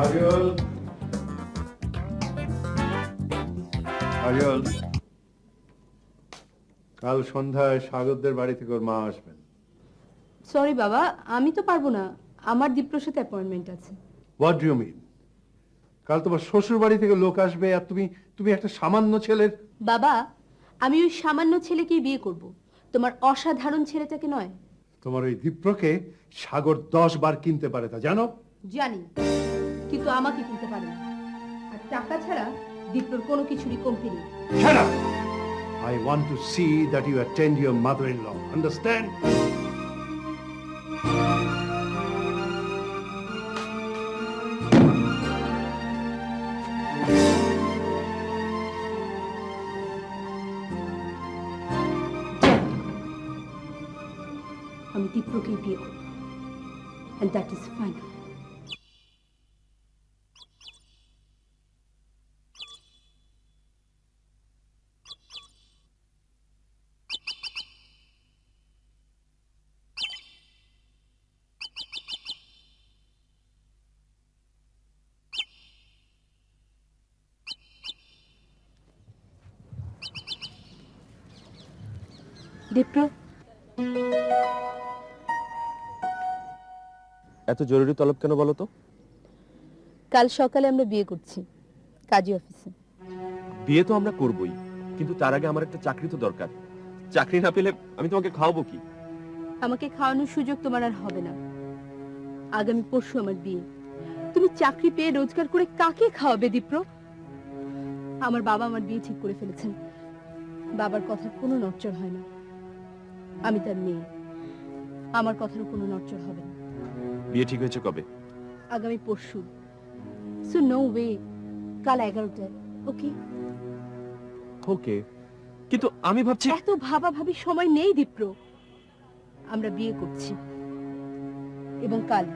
কাজল, কাজল, কাল সন্ধ্যায় সাগরদের বাড়ি থেকে ওর মা আসবেন। সরি বাবা, আমি তো পারবো না, আমার দীপ্রর সাথে অ্যাপয়েন্টমেন্ট আছে। What do you mean? কাল তোমার শ্বশুর বাড়ি থেকে লোক আসবে আর তুমি তুমি একটা সামান্য ছেলের। বাবা, আমি ওই সামান্য ছেলেকেই বিয়ে করব, তোমার অসাধারণ ছেলেটাকে নয়। তোমার ওই দীপ্রকে সাগর 10 বার কিনতে পারে, তা জানো? জানি, কিন্তু আমাকে কিনতে পারে না। আর টাকা ছাড়া দীপ্রর কোনো কিছুরই কমতি নেই। Shut up! I want to see that you attend your mother-in-law. Understand? আমি দীপ্রকেই বিয়ে করব, and that is final. Dipra, এত জরুরি তলব কেন বলো তো? কাল সকালে আমরা বিয়ে করছি, কাজী অফিসে। বিয়ে তো আমরা করবই, কিন্তু তার আগে আমার একটা চাকরি তো দরকার। চাকরি না পেলে আমি তোমাকে খাওয়াবো কি? আমাকে খাওয়ানোর সুযোগ তোমার আর হবে না। আগামী পরশু আমার বিয়ে, তুমি চাকরি পেয়ে রোজগার করে কাকে খাওয়াবে দীপ্র? আমার বাবা আমার বিয়ে ঠিক করে ফেলেছেন, বাবার কথার কোনো নড়চড় হয় না। আমি তার মেয়ে, আমার কথারও কোনো নড়চড় হবে না। বিয়ে ঠিক হয়েছে কবে? আগামী পরশু, সো নো ওয়ে, কাল 11টায়। ওকে? ওকে, কিন্তু আমি ভাবছি এত ভাবাভাবি সময় নেই দীপ্র, আমরা বিয়ে করছি এবং কাল।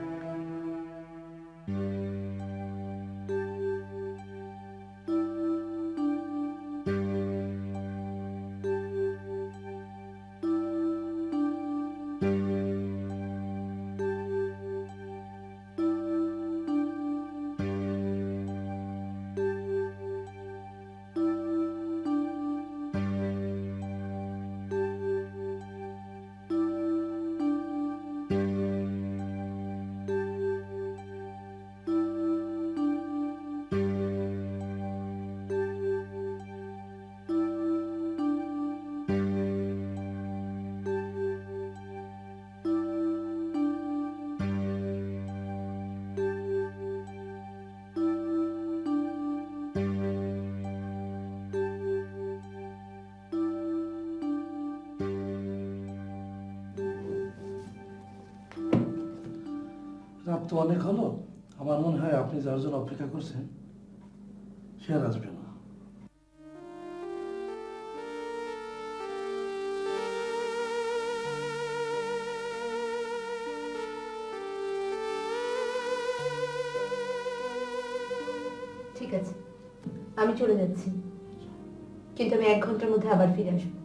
রাত তো অনেক হলো, আমার মনে হয় আপনি যার জন্য অপেক্ষা করছেন সে আর আসবে না। ঠিক আছে, আমি চলে যাচ্ছি, কিন্তু আমি 1 ঘন্টার মধ্যে আবার ফিরে আসবো।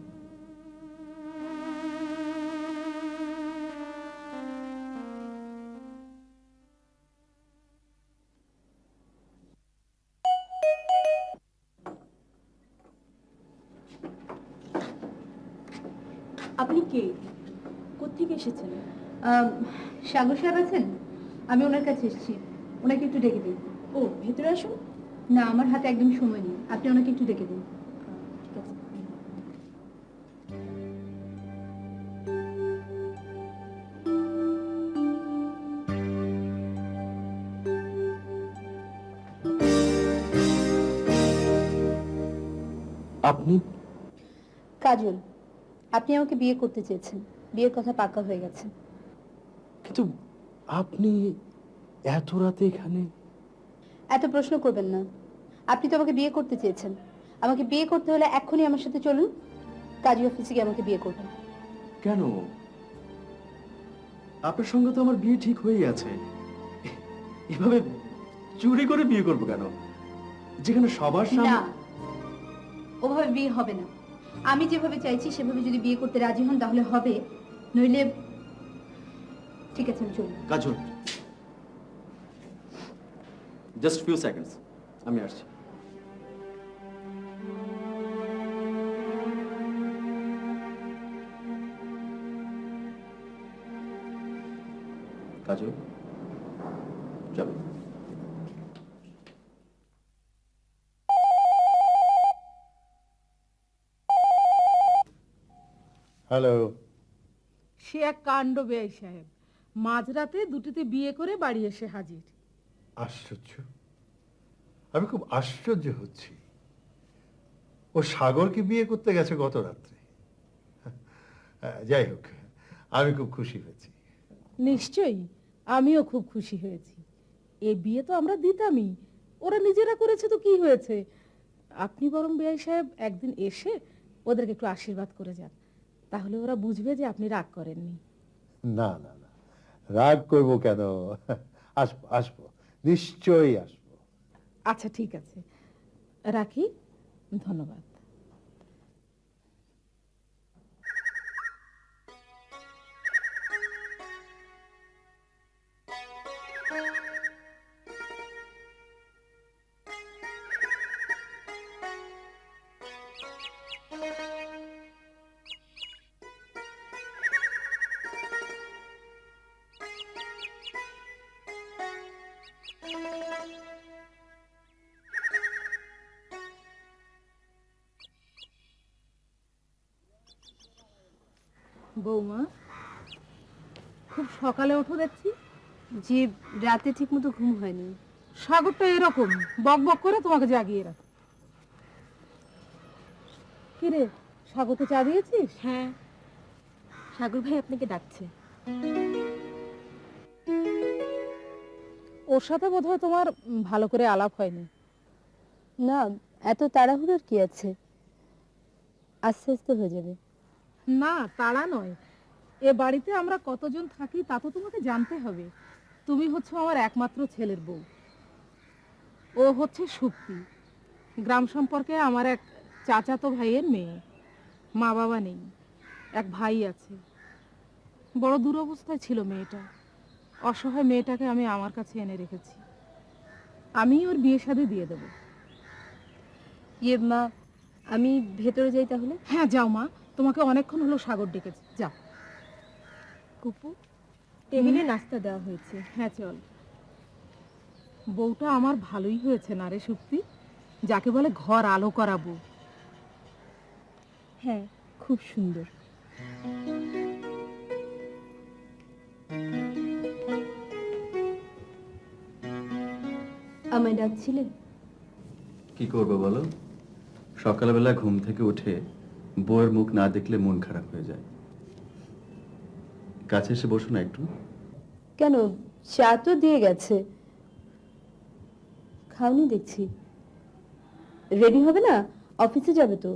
আপনি কে? কোত্থেকে এসেছেন? সাগর সাহেব আছেন? আমি ওনার কাছে এসেছি, ওনাকে একটু ডেকে দিন। ও, ভেতরে আসুন। না, আমার হাতে একদম সময় নেই, আপনি ওনাকে একটু ডেকে দিন। ঠিক আছে। আপনি? কাজল, আপনি আমাকে বিয়ে করতে চেয়েছেন, বিয়ের কথা পাকা হয়ে গেছে। কিন্তু আপনি এত রাতে এখানে? এত প্রশ্ন করবেন না, আপনি তো আমাকে বিয়ে করতে চেয়েছেন। আমাকে বিয়ে করতে হলে এক্ষুনি আমার সাথে চলুন, কাজী অফিসে গিয়ে আমাকে বিয়ে করবেন। কেন? আপনার সঙ্গে তো আমার বিয়ে ঠিক হয়ে আছে। এভাবে চুরি করে বিয়ে করবো কেন, যেখানে সবার না, সামনে? ওভাবে বিয়ে হবে না। আমি যেভাবে চাইছি সেভাবে যদি বিয়ে করতে রাজি হন তাহলে হবে, নইলে ঠিক আছে, আমি চলি। কাজল, জাস্ট ফিউ সেকেন্ডস, আমি আসছি। কাজল, চলো। হ্যালো। সে এক কাণ্ড বেয়াই সাহেব, মাঝরাতে দুটিতে বিয়ে করে বাড়ি এসে হাজির। আশ্চর্য, আমি খুব আশ্চর্য হচ্ছি। ও সাগরকে বিয়ে করতে গেছে গত রাত্রে। যাই হোক, আমি খুব খুশি হয়েছি। নিশ্চয়ই, আমিও খুব খুশি হয়েছি। এ বিয়ে তো আমরা দিতামই, ওরা নিজেরা করেছে তো কি হয়েছে। আপনি বরং বেয়াই সাহেব একদিন এসে ওদেরকে একটু আশীর্বাদ করে যান, তাহলে ওরা বুঝবে যে আপনি রাগ করেননি। না না না, রাগ করবো কেন? আসবো আসবো, নিশ্চয়ই আসবো। আচ্ছা ঠিক আছে, রাখি, ধন্যবাদ। বৌমা, খুব সকালে ওঠো দেখছি। যে রাতে ঠিক মতো ঘুম হয়নি। সাগরটা এরকম বক বক করে তোমাকে জাগিয়ে রাখে। কিরে, সাগরকে চা দিয়েছিস? হ্যাঁ, সাগর ভাই আপনাকে ডাকছে। ওর সাথে বোধহয় তোমার ভালো করে আলাপ হয়নি। না, এত তাড়াহুড়োর কি আছে, আস্তে আস্তে হয়ে যাবে। না, তাড়া নয়, এ বাড়িতে আমরা কতজন থাকি তা তো তোমাকে জানতে হবে। তুমি হচ্ছে আমার একমাত্র ছেলের বউ, ও হচ্ছে সুক্তি, গ্রাম সম্পর্কে আমার এক চাচাতো ভাইয়ের মেয়ে। মা বাবা নেই, এক ভাই আছে। বড় দুরবস্থায় ছিল মেয়েটা। অসহায় মেয়েটাকে আমি আমার কাছে এনে রেখেছি। আমি ওর বিয়ে শাদী দিয়ে দেব। ইয়ে মা, আমি ভেতরে যাই তাহলে। হ্যাঁ যাও মা, তোমাকে অনেকক্ষণ হলো সাগর ডেকেছে, যাও। কুপু, টেবিলে নাস্তা দেওয়া হয়েছে। হ্যাঁ চল। বউটা আমার ভালোই হয়েছে না রে সুক্তি, যাকে বলে ঘর আলো করা বউ। হ্যাঁ, খুব সুন্দর। আমায় ডাকছিলে? কি করবো বলো, সকালবেলা ঘুম থেকে উঠে বউয়ের মুখ না দেখলে মন খারাপ হয়ে যায়। কাছে এসে বসো না একটু। কেন, চা তো দিয়ে গেছে, খাওনি দেখছি। রেডি হবে না? অফিসে যাবে তো।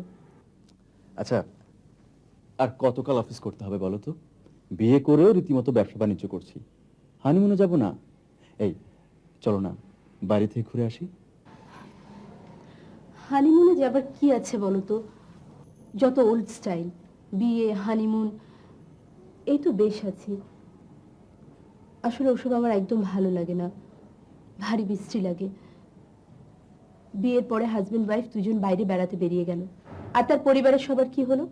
আচ্ছা, আর কতকাল অফিস করতে হবে বলো তো? বিয়ে করেও রীতিমতো ব্যবসা বাণিজ্য করছি, হানিমুনে যাব না? এই চলো না, বাড়ি থেকে ঘুরে আসি। হানিমুনে যাবার কি আছে বলো তো? যত ওল্ড স্টাইল, বিয়ে, হানিমুন, এই তো বেশ আছি। আসলে ওসব আমার একদম ভালো লাগে না, ভারী বিশ্রী লাগে। বিয়ের পরে হাজবেন্ড ওয়াইফ দুজন বাইরে বেড়াতে বেরিয়ে গেল, আর তার পরিবারের সবার কি হলো?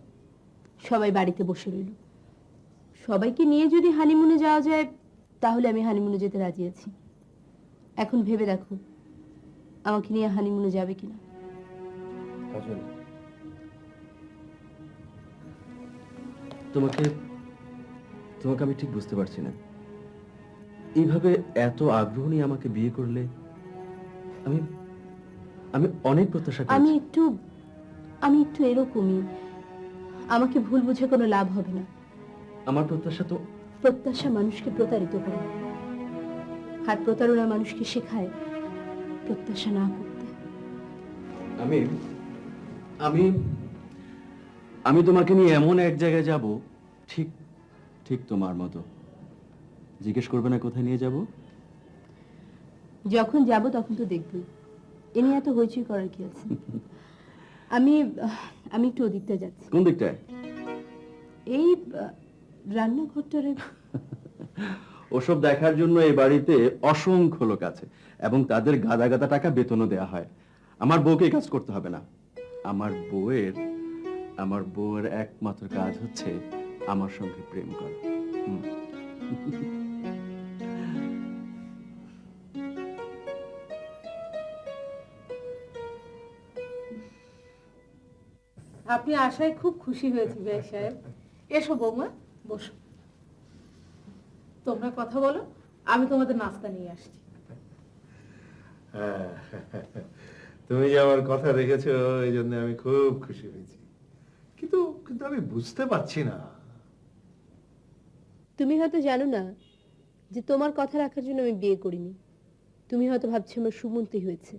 সবাই বাড়িতে বসে রইল। সবাইকে নিয়ে যদি হানিমুনে যাওয়া যায়, তাহলে আমি হানিমুনে যেতে রাজি আছি। এখন ভেবে দেখো, আমাকে নিয়ে হানিমুনে যাবে কিনা। কাজল, তোমাকে তোমাকে আমি ঠিক বুঝতে পারছি না। এইভাবে এত আগ্রহ নিয়ে আমাকে বিয়ে করলে আমি আমি অনেক প্রত্যাশা আমি করেছি। একটু এরকমই। আমাকে ভুল বুঝে কোনো লাভ হবে না। আমার প্রত্যাশা তো প্রত্যাশা মানুষকে প্রতারিত করে, আর প্রতারণা মানুষকে শেখায় প্রত্যাশা না করতে। আমি আমি আমি তোমাকে নিয়ে এমন এক জায়গায় যাব, ঠিক ঠিক তোমার মতো। জিজ্ঞেস করবে না কোথায় নিয়ে যাব? যখন যাব তখন তো দেখবই, এ নিয়ে এত হইচই করার কি আছে। আমি আমি একটু ওদিকটা যাচ্ছি। কোন দিকটায়? এই রান্নাঘরটারে। ওসব দেখার জন্য এই বাড়িতে অসংখ্য লোক আছে এবং তাদের গাদা গাদা টাকা বেতনও দেয়া হয়। আমার বউকে এই কাজ করতে হবে না। আমার বউয়ের একমাত্র কাজ হচ্ছে আমার সঙ্গে প্রেম করা। হুম। আপনি আশায় খুব খুশি হয়েছি ভাই সাহেব। এসো বৌমা, বসো। তোমরা কথা বলো, আমি তোমাদের নাস্তা নিয়ে আসছি। হ্যাঁ, তুমি যে আমার কথা রেখেছো এই জন্য আমি খুব খুশি হয়েছি, কিন্তু কিন্তু আমি বুঝতে পারছি না। তুমি হয়তো জানো না যে তোমার কথা রাখার জন্য আমি বিয়ে করিনি। তুমি হয়তো ভাবছো আমার সুমন্তি হয়েছে।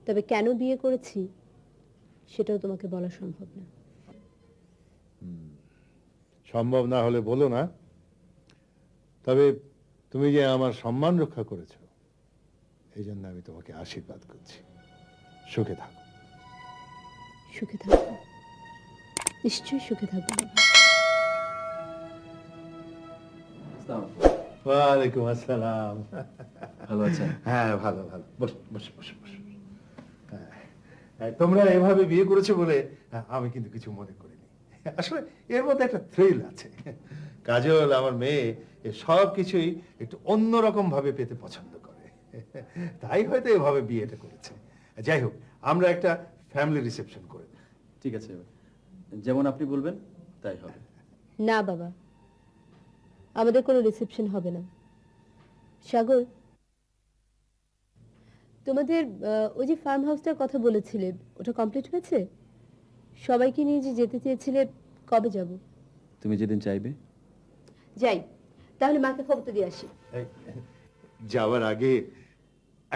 তবে কেন বিয়ে করেছি সেটাও তোমাকে বলা সম্ভব না। সম্ভব না হলে বলো না। তবে তুমি যে আমার সম্মান রক্ষা করেছো এই জন্য আমি তোমাকে আশীর্বাদ করছি। সুখে থাকো। সুখে থাকবো, নিশ্চয়ই সুখে থাকবো বাবা। ওয়ালাইকুম আসসালাম। ভালো আছেন? হ্যাঁ, ভালো ভালো। বস বস বস বস। হ্যাঁ, তোমরা এভাবে বিয়ে করেছো বলে আমি কিন্তু কিছু মনে করিনি। আসলে এর মধ্যে একটা থ্রিল আছে। কাজল আমার মেয়ে সব কিছুই একটু অন্যরকম ভাবে পেতে পছন্দ করে, তাই হয়তো এভাবে বিয়েটা করেছে। যাই হোক, আমরা একটা ফ্যামিলি রিসেপশন করে দিই। ঠিক আছে, যেমন আপনি বলবেন তাই হবে। না বাবা, আমাদের কোনো রিসেপশন হবে না। সাগর, তোমাদের ওই যে ফার্ম হাউসটার কথা বলেছিলে ওটা কমপ্লিট হয়েছে? সবাইকে নিয়ে যে যেতে চেয়েছিলে, কবে যাব? তুমি যেদিন চাইবে। যাই, তাহলে মাকে খবরটা দিয়ে আসি। এই, যাওয়ার আগে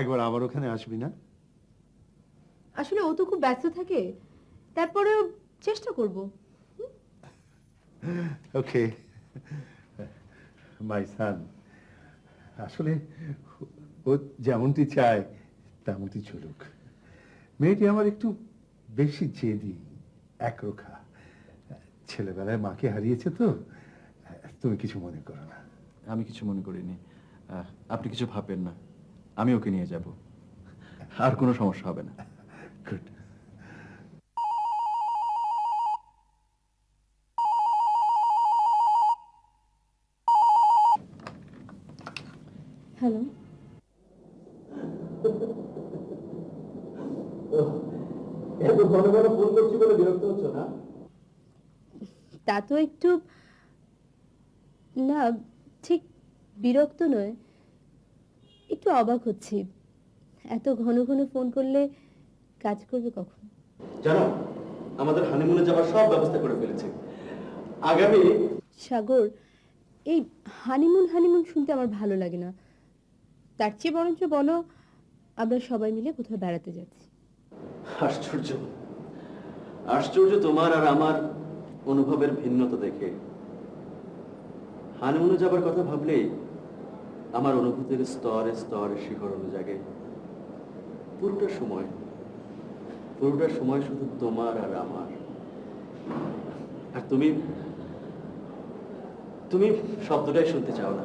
একবার আমার ওখানে আসবি না? আসলে ও তো খুব ব্যস্ত থাকে, তারপরেও চেষ্টা করব। ওকে মাই সান। আসলে ও যেমনটি চায় তেমনটি চলুক। মেয়েটি আমার একটু বেশি জেদি, একরোখা। ছেলেবেলায় মাকে হারিয়েছে তো। তুমি কিছু মনে করো না। আমি কিছু মনে করিনি। আপনি কিছু ভাববেন না, আমি ওকে নিয়ে যাব, আর কোনো সমস্যা হবে না। গুড। হ্যালো, এত ঘন ঘন ফোন করছি বলে বিরক্ত হচ্ছে না? তা তো একটু, না ঠিক বিরক্ত নয়, একটু অবাক হচ্ছি। এত ঘন ঘন ফোন করলে কাজ করবে কখন? জানো, আমাদের হানিমুনে যাওয়ার সব ব্যবস্থা করে ফেলেছি। আগামী সাগর, এই হানিমুন হানিমুন শুনতে আমার ভালো লাগে না। তার চেয়ে বরঞ্চ বলো আমরা সবাই মিলে কোথাও বেড়াতে যাচ্ছি। আশ্চর্য, আশ্চর্য তোমার আর আমার অনুভবের ভিন্নতা দেখে। হানিমুনে যাবার কথা ভাবলেই আমার অনুভূতির স্তরে স্তরে শিহরণ জাগে। পুরোটা সময় শুধু তোমার আর আমার। আর তুমি তুমি শব্দটাই শুনতে চাও না।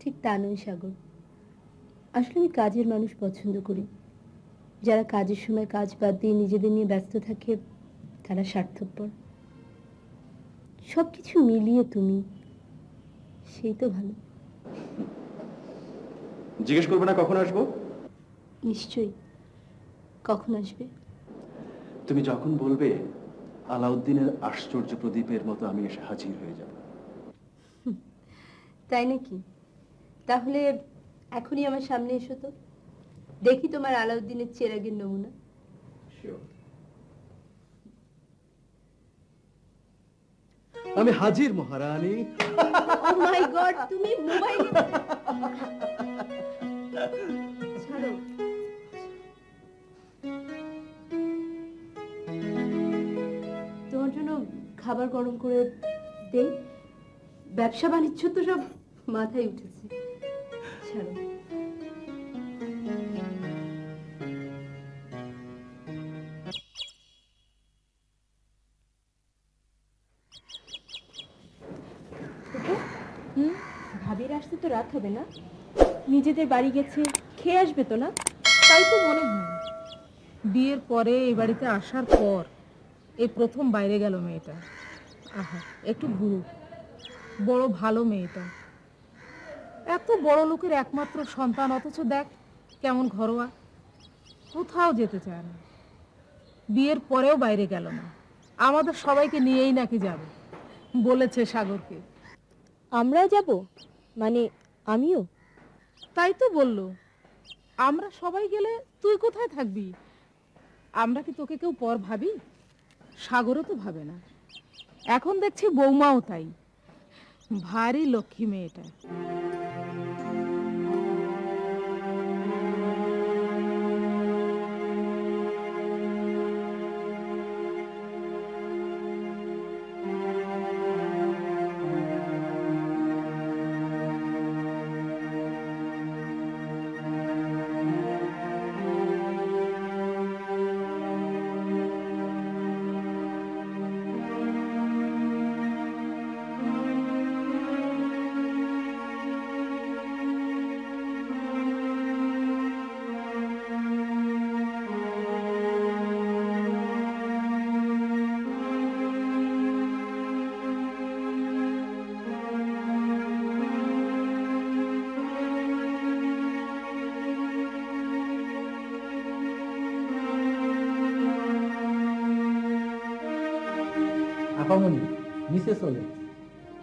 ঠিক তা নয় সাগর, আসলে আমি কাজের মানুষ পছন্দ করি। যারা কাজের সময় কাজ বাদ দিয়ে নিজেদের নিয়ে ব্যস্ত থাকে তারা স্বার্থপর। সবকিছু মিলিয়ে তুমি, সেই তো ভালো। জিজ্ঞেস করবে না কখন আসবো? নিশ্চয়ই। কখন আসবে? তুমি যখন বলবে আলাউদ্দিনের আশ্চর্য প্রদীপের মতো আমি এসে হাজির হয়ে যাব। তাই নাকি? তাহলে এখনই আমার সামনে এসো তো, দেখি তোমার আলাউদ্দিনের চেরাগের নমুনা। আমি হাজির মহারানী। ও মাই গড, তুমি মোবাইলে ছাড়ো। তোমার জন্য খাবার গরম করে দেই। ব্যবসা বাণিজ্য তো সব মাথায় উঠেছে। ছাড়ো। আসতে তো রাত হবে না? নিজেদের বাড়ি গেছে, খেয়ে আসবে তো না? তাই তো মনে হয়। বিয়ের পরে এই বাড়িতে আসার পর এই প্রথম বাইরে গেল মেয়েটা। আহা, একটু ঘুরুক। বড় ভালো মেয়েটা, এত বড় লোকের একমাত্র সন্তান, অথচ দেখ কেমন ঘরোয়া, কোথাও যেতে চায় না। বিয়ের পরেও বাইরে গেল না, আমাদের সবাইকে নিয়েই নাকি যাবে বলেছে সাগরকে। আমরাও যাব, মানে আমিও? তাই তো বললো, আমরা সবাই গেলে তুই কোথায় থাকবি? আমরা কি তোকে কেউ পর ভাবি? সাগরও তো ভাবে না। এখন দেখছি বৌমাও তাই। ভারী লক্ষ্মী মেয়েটা। আপামনি নিচে চলে,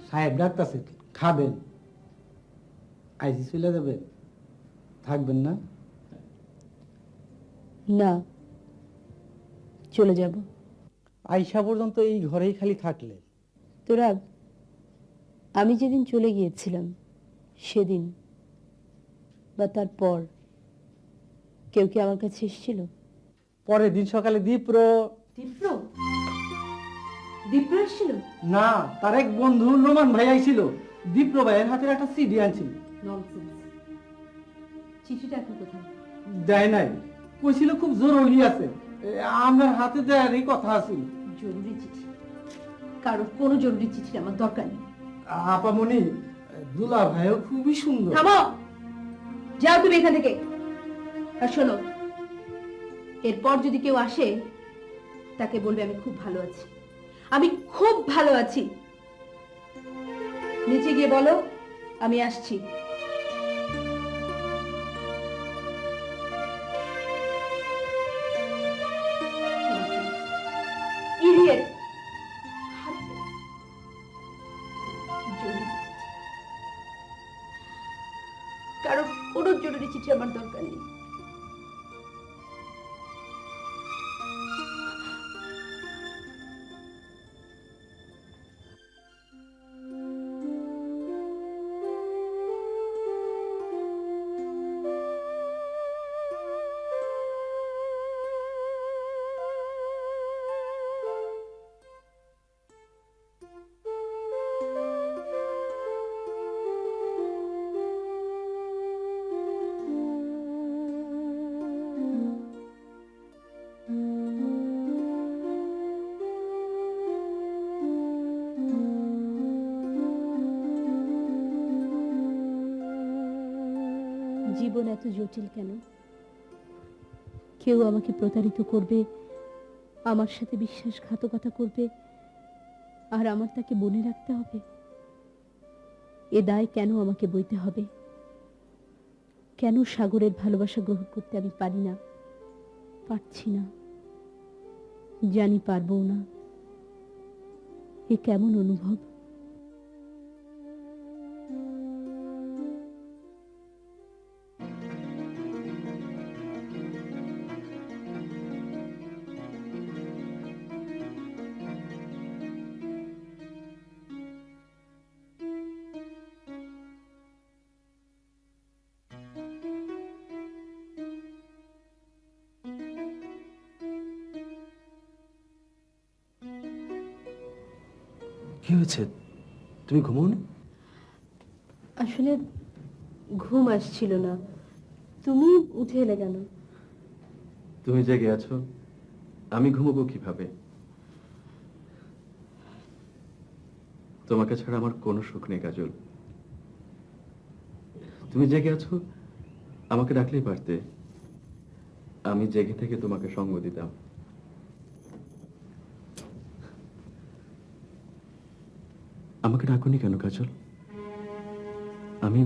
সাহেব ডাকতেছে, খাবেন? আইজি চলে যাবে, থাকবেন না? না, চলে যাব। আইসা পর্যন্ত এই ঘরেই খালি থাকলে? তোরা, আমি যেদিন চলে গিয়েছিলাম সেদিন বা তারপর কেউ কি আমার কাছে এসেছিল? পরের দিন সকালে দীপ্র দীপ্র এসেছিল? না, তার এক বন্ধু নোমান ভাই আইছিল, দীপ্র ভাইয়ের হাতের একটা সিডি আনছিল। চিঠিটা এখন কোথায়? দেয় নাই, কইছিল খুব জরুরি আছে, আমার হাতে দেয়ারই কথা আছিল। জরুরি চিঠি? কারোর কোনো জরুরি চিঠি আমার দরকার নেই। আপামনি, দুলা ভাইও খুবই সুন্দর। থামো, যাও তুমি এখান থেকে। আর শোনো, এরপর যদি কেউ আসে তাকে বলবে আমি খুব ভালো আছি, আমি খুব ভালো আছি। নিচে গিয়ে বলো আমি আসছি। Idiot! কারণ কোনো জরুরি চিঠি আমার দরকার নেই। জীবন এত জটিল কেন? কেউ আমাকে প্রতারিত করবে, আমার সাথে বিশ্বাসঘাতকতা করবে, আর আমার তাকে মনে রাখতে হবে। এ দায় কেন আমাকে বইতে হবে? কেন সাগরের ভালোবাসা গ্রহণ করতে আমি পারি না, পারছি না, জানি পারবো না। এ কেমন অনুভব? কি হয়েছে? তুমি ঘুমোনি? আসলে ঘুম আসছিল না। তুমি উঠে এলে কেন? তুমি জেগে আছো, আমি ঘুমোবো কিভাবে? তোমাকে ছাড়া আমার কোনো সুখ নেই কাজল। তুমি জেগে আছো, আমাকে ডাকলেই পারতে, আমি জেগে থেকে তোমাকে সঙ্গ দিতাম। আমাকে ডাকুনি কেন কাজল? আমি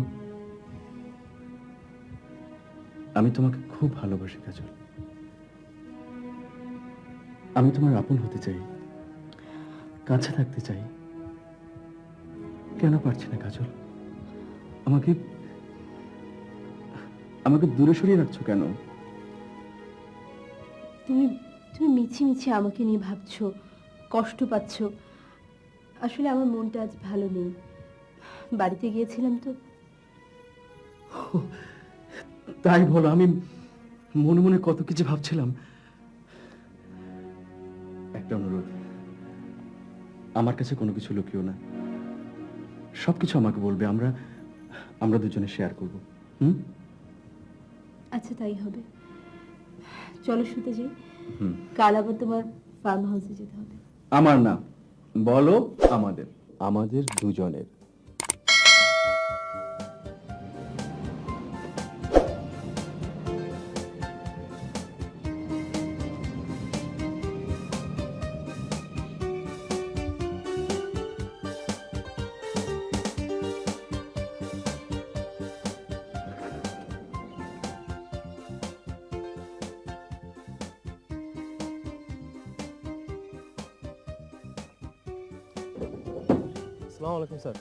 আমি তোমাকে খুব ভালোবাসি কাজল। আমি তোমার আপন হতে চাই, কাছে থাকতে চাই। কেন পারছি না কাজল? আমাকে আমাকে দূরে সরিয়ে রাখছো কেন? তুমি তুমি মিছি মিছি আমাকে নিয়ে ভাবছো, কষ্ট পাচ্ছ। আসলে আমার মনটা আজ ভালো নেই, বাড়িতে গিয়েছিলাম তো। তাই বলো? আমি মনে মনে কত কিছু ভাবছিলাম। একটা অনুরোধ, আমার কাছে কোনো কিছু লুকিও না, সবকিছু আমাকে বলবে। আমরা আমরা দুজনে শেয়ার করব। হুম? আচ্ছা তাই হবে, চলো শুতে যাই। হুম। কাল আবার তোমার ফার্ম হাউসে যেতে হবে। আমার না, বলো আমাদের, আমাদের দুজনের। আসসালামু আলাইকুম স্যার।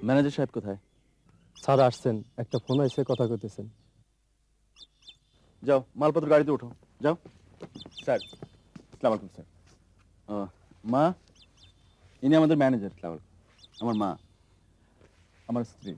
ম্যানেজার সাহেব কোথায়? স্যার আসছেন, একটা ফোন আইছে, কথা কইতেছেন। যাও, মালপত্র গাড়িতে ওঠো, যাও। স্যার, আসসালামু আলাইকুম স্যার। মা, ইনি আমাদের ম্যানেজার। আমার মা, আমার স্ত্রী।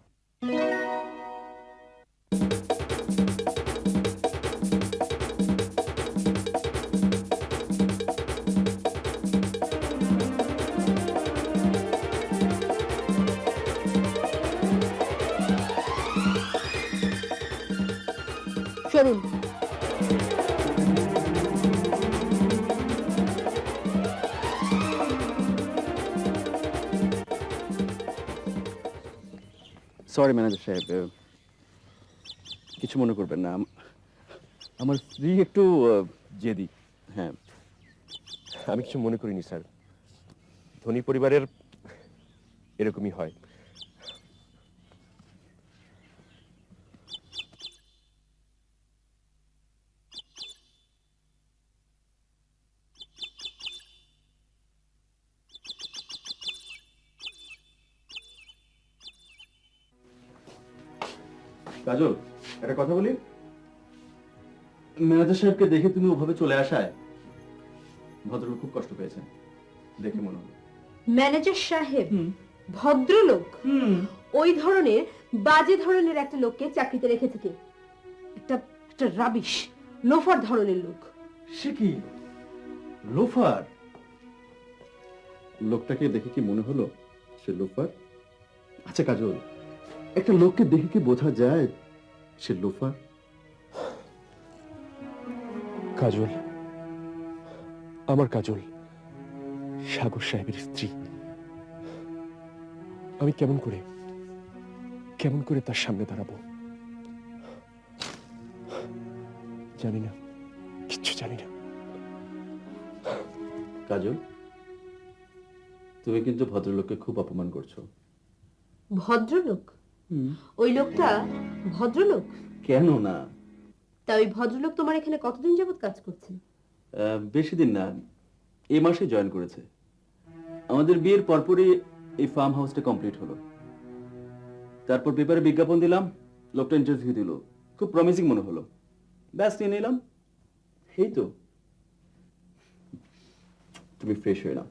চলুন। সরি ম্যানেজার সাহেব, কিছু মনে করবেন না। আমার স্ত্রী একটু জেদি। হ্যাঁ, আমি কিছু মনে করিনি স্যার, ধনী পরিবারের এরকমই হয়। কাজল, একটা কথা বলি। ম্যানেজার সাহেবকে দেখে তুমি ওভাবে চলে আসায় ভদ্রলোক খুব কষ্ট পেয়েছেন, দেখে মনে হলো। ম্যানেজার সাহেব ভদ্রলোক? ওই ধরনের বাজে ধরনের একটা লোককে চাকরিতে রেখেছে কে? একটা একটা রাবিশ লোফার ধরনের লোক। সে কি লোফার? লোকটাকে দেখে কি মনে হলো সে লোফার? আচ্ছা কাজল, একটা লোককে দেখে কি বোঝা যায় সে লোফার? কাজল, আমার কাজল সাগর সাহেবের স্ত্রী। আমি কেমন করে তার সামনে দাঁড়াবো জানি না, কিচ্ছু জানি না। কাজল, তুমি কিন্তু ভদ্রলোককে খুব অপমান করছো। ভদ্রলোক? ওই লোকটা ভদ্রলোক? কেন না? তা ওই ভদ্রলোক তোমার এখানে কতদিন যাবত কাজ করছে? বেশি দিন না, এই মাসে জয়েন করেছে। আমাদের বিয়ের পরপরই এই ফার্ম হাউসটা কমপ্লিট হলো। তারপর পেপারে বিজ্ঞাপন দিলাম, লোকটা ইন্টারভিউ দিল, খুব প্রমিসিং মনে হলো, ব্যাস নিয়ে নিলাম। এই তো, তুমি ফ্রেশ হয়ে নাও।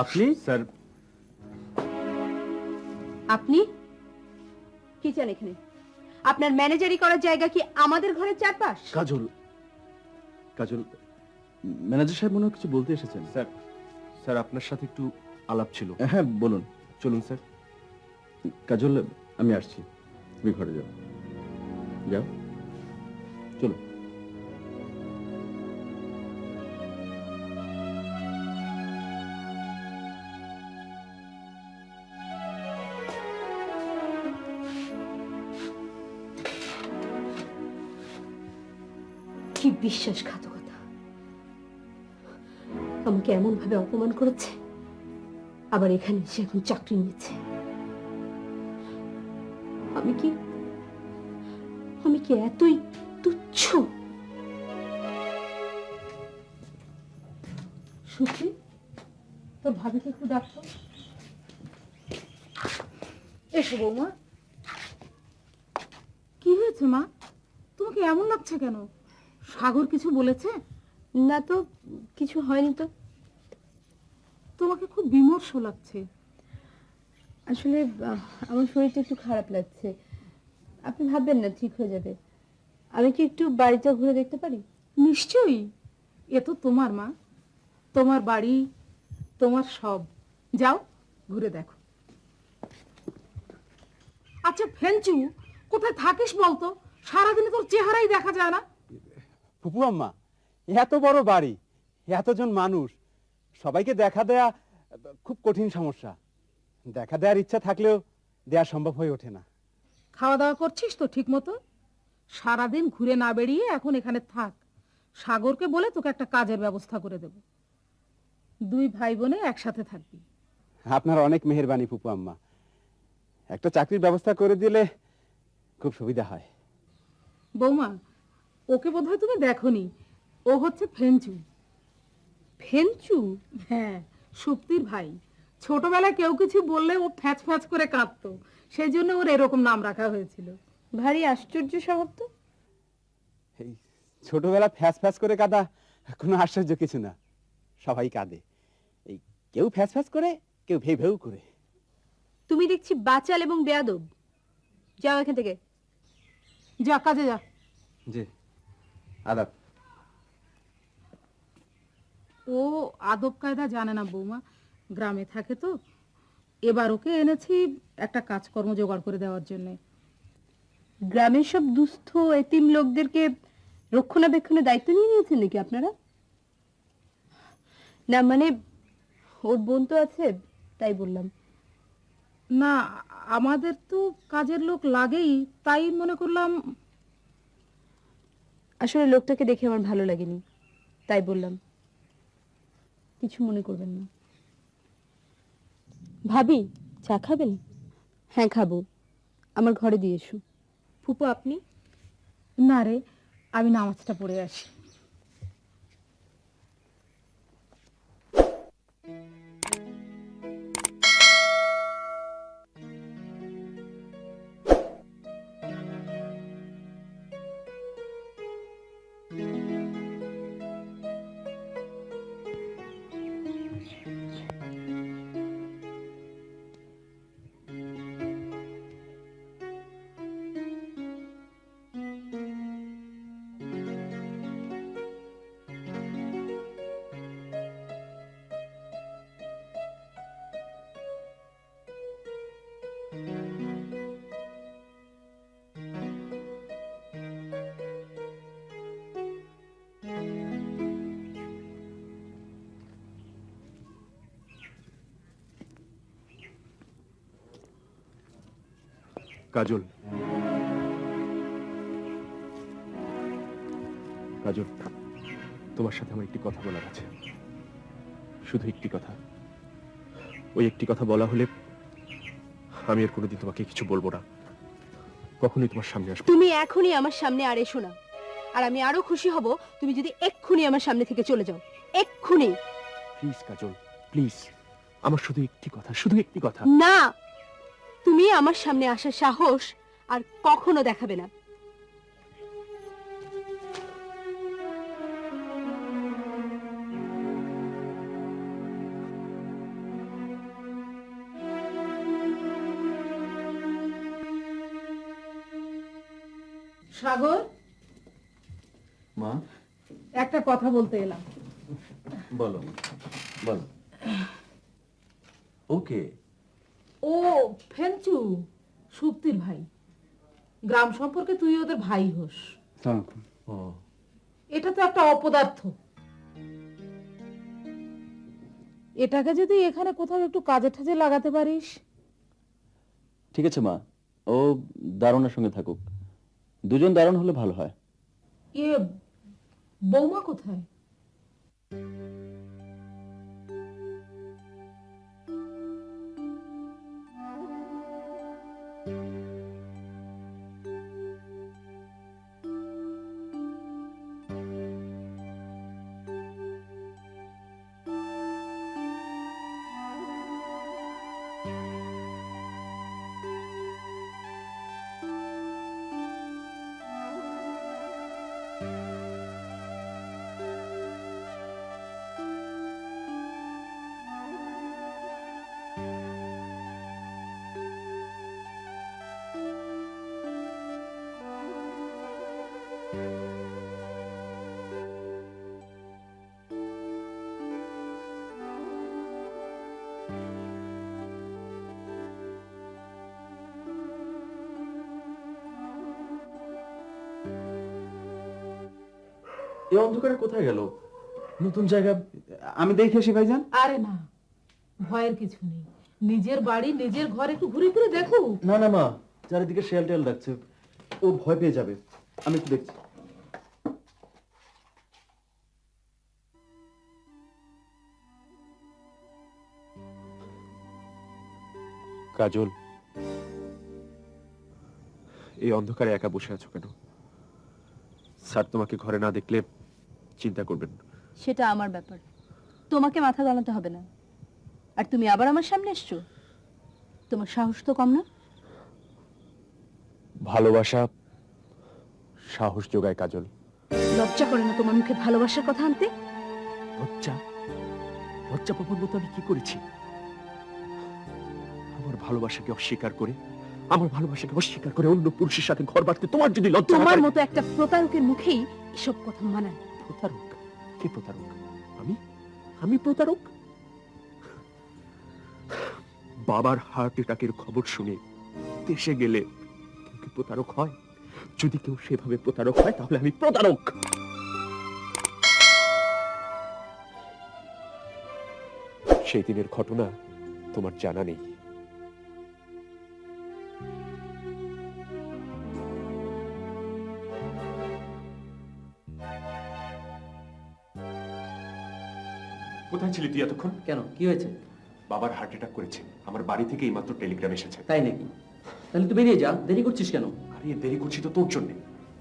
আপনি? স্যার, আপনি কি চান এখানে? আপনার ম্যানেজারি করার জায়গা কি আমাদের ঘরের চারপাশ? কাজল, কাজল, ম্যানেজার সাহেব মনে হয় কিছু বলতে এসেছেন। স্যার, স্যার আপনার সাথে একটু আলাপ ছিল। হ্যাঁ বলুন। চলুন স্যার। কাজল, আমি আসছি, তুমি ঘরে যাও। যাও, চলো। কি বিশ্বাসঘাতকতা! আমাকে এমন ভাবে অপমান করেছে, আবার এখানে এসে এখন চাকরি নিয়েছে। আমি কি এতই তুচ্ছ? সুখী, তোর ভাবিকে একটু ডাকতো। এসো বৌমা। কি হয়েছে মা, তোমাকে এমন লাগছে কেন? সাগর কিছু বলেছে? না তো, কিছু হয়নি তো। তোমাকে খুব বিমর্ষ লাগছে। আসলে আমার শরীরটা একটু খারাপ লাগছে। আপনি ভাববেন না, ঠিক হয়ে যাবে। আমি কি একটু বাড়িটা ঘুরে দেখতে পারি? নিশ্চয়ই, এ তো তোমার মা, তোমার বাড়ি, তোমার সব। যাও, ঘুরে দেখো। আচ্ছা ফেঞ্চু, কোথায় থাকিস বলতো? সারাদিনে তোর চেহারাই দেখা যায় না। ফুপু আম্মা, এত বড় বাড়ি, এতজন মানুষ, সবাইকে দেখা দেয়া খুব কঠিন সমস্যা। দেখা দেওয়ার ইচ্ছা থাকলেও দেয়া সম্ভব হয়ে ওঠে না। খাওয়া দাওয়া করছিস তো ঠিক মতো? সারাদিন ঘুরে না বেরিয়ে এখন এখানে থাক। সাগরকে বলে তোকে একটা কাজের ব্যবস্থা করে দেব। দুই ভাই বোনে একসাথে থাকবি। আপনার অনেক মেহেরবানি ফুপু আম্মা। একটা চাকরির ব্যবস্থা করে দিলে খুব সুবিধা হয়। বৌমা, ওকে বোধহয় তুমি দেখোনি, ও হচ্ছে ফেঞ্চু। ফেঞ্চু? হ্যাঁ, সুপ্তির ভাই। ছোটবেলায় কেউ কিছু বললে ও ফ্যাচ ফ্যাচ করে কাঁদতো, সেই জন্য ওর এরকম নাম রাখা হয়েছিল। ভারী আশ্চর্য স্বভাব তো। এই ছোটবেলা ফ্যাস ফ্যাস করে কাঁদা কোনো আশ্চর্য কিছু না, সবাই কাঁদে। এই কেউ ফ্যাস ফ্যাস করে, কেউ ভেউ ভেউ করে। তুমি দেখছি বাচাল এবং বেয়াদব। যাও এখান থেকে। যা, কাজে যা। জি, আদাব। ও আদব কায়দা জানে না বৌমা, গ্রামে থাকে তো। এবার ওকে এনেছি একটা কাজকর্ম জোগাড় করে দেওয়ার জন্য। গ্রামের সব দুস্থ এতিম লোকদেরকে রক্ষণাবেক্ষণের দায়িত্ব নিয়ে নিয়েছেন নাকি আপনারা? না মানে, ওর বোন তো আছে, তাই বললাম। না, আমাদের তো কাজের লোক লাগেই, তাই মনে করলাম। আসলে লোকটাকে দেখে আমার ভালো লাগেনি, তাই বললাম। কিছু মনে করবেন না। ভাবি, চা খাবেন? হ্যাঁ খাবো, আমার ঘরে দিয়ে এসো। ফুপু আপনি? না রে, আমি নামাজটা পড়ে আসি। কাজল, কাজল, তোমার সাথে আমার একটি কথা বলার আছে। শুধু একটি কথা। ওই একটি কথা বলা হলে আমি আর কোনোদিন তোমাকে কিছু বলবো না, কখনোই তোমার সামনে আসবো। তুমি এখনই আমার সামনে আর এসো না। আর আমি আরো খুশি হব তুমি যদি এক্ষুনি আমার সামনে থেকে চলে যাও। এক্ষুনি। প্লিজ কাজল, প্লিজ, আমার শুধু একটি কথা, শুধু একটি কথা। না, তুমি আমার সামনে আসার সাহস আর কখনো দেখাবে না। সাগর, মা, একটা কথা বলতে এলাম। বলো বলো। ওকে। ও ফেঞ্চু, সুপ্তির ভাই। গ্রাম সম্পর্কে তুই ওদের ভাই হোস। ও, এটা তো একটা অপদার্থ। এটাকে যদি এখানে কোথাও একটু কাজে ঠাজে লাগাতে পারিস। ঠিক আছে মা, ও দারুণের সঙ্গে থাকুক। দুজন দারুণ হলে ভালো হয়। ইয়ে, বৌমা কোথায়? এই অন্ধকারে কোথায় গেল? নতুন জায়গা আমি দেখে আসি ভাইজান। আরে না, ভয়ের কিছু নেই। নিজের বাড়ি নিজের ঘর একটু ঘুরে ঘুরে দেখো। না না মা, চারিদিকে শেয়াল টেয়াল ডাকছে, ও ভয় পেয়ে যাবে। আমি একটু দেখছি। কাজল, এই অন্ধকারে একা বসে আছো কেন? স্যার তোমাকে ঘরে না দেখলে চিন্তা করবেন। সেটা আমার ব্যাপার, তোমাকে মাথা গলাতে হবে না। আর তুমি আবার আমার সামনে এসছো, তোমার সাহস তো কম না। ভালোবাসা সাহস যোগায় কাজল। লজ্জা করে না তোমার মুখে ভালোবাসার কথা আনতে? লজ্জা? লজ্জা পাবার মতো আমি কি করেছি? আমার ভালোবাসাকে অস্বীকার করে অন্য পুরুষের সাথে ঘর বাঁধতে তোমার যদি লজ্জা না তোমার করে- মতো একটা প্রতারকের মুখেই এসব কথা মানায়। প্রতারক? কে প্রতারক? আমি প্রতারক? বাবার হার্ট অ্যাটাকের খবর শুনে দেশে গেলে কেউ কি প্রতারক হয়? যদি কেউ সেভাবে প্রতারক হয় তাহলে আমি প্রতারক। সেই দিনের ঘটনা তোমার জানা নেই। কোথায় ছিলি তুই এতক্ষণ? কেন, কি হয়েছে? বাবার হার্ট অ্যাটাক করেছে, আমার বাড়ি থেকে এইমাত্র টেলিগ্রাম এসেছে। তাই নাকি? তাহলে তুই বেরিয়ে যা, দেরি করছিস কেন? আরে দেরি করছি তো তোর জন্য।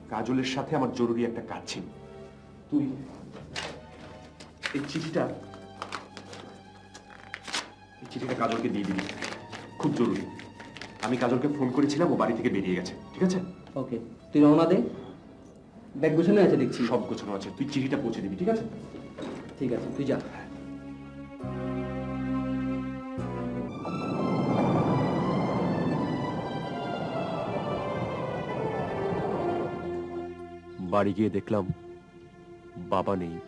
কাজলের সাথে আমার জরুরি একটা কাজ ছিল। তুই এই চিঠিটা কাজলকে দিয়ে দিবি, খুব জরুরি। আমি কাজলকে ফোন করেছিলাম, ও বাড়ি থেকে বেরিয়ে গেছে। ঠিক আছে? ওকে, তুই রওনা দে। ব্যাগ গোছানো আছে দেখছি। সব গোছানো আছে, তুই চিঠিটা পৌঁছে দিবি। ঠিক আছে? ঠিক আছে, তুই যা। বাড়ি গিয়ে দেখলাম বাবা নেই।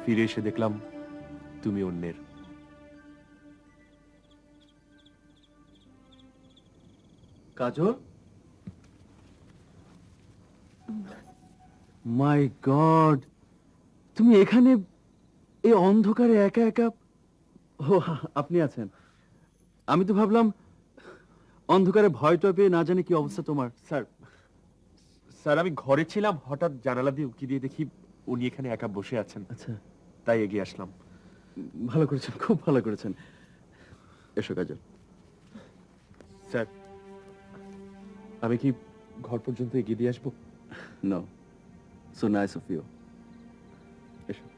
ফিরে এসে দেখলাম তুমি অন্যের। কাজল, মাই গড, তুমি এখানে এই অন্ধকারে একা একা? ও, আপনি আছেন। আমি তো ভাবলাম অন্ধকারে ভয় টয় পেয়ে না জানি কি অবস্থা তোমার। স্যার আমি ঘরে ছিলাম, হঠাৎ জানালা দিয়ে উকি দিয়ে দেখি উনি এখানে একা বসে আছেন। আচ্ছা, তাই এগিয়ে আসলাম। ভালো করেছেন, খুব ভালো করেছেন। এসো কাজল। স্যার আমি কি ঘর পর্যন্ত এগিয়ে দিয়ে আসবো? No, so nice of you. এসো।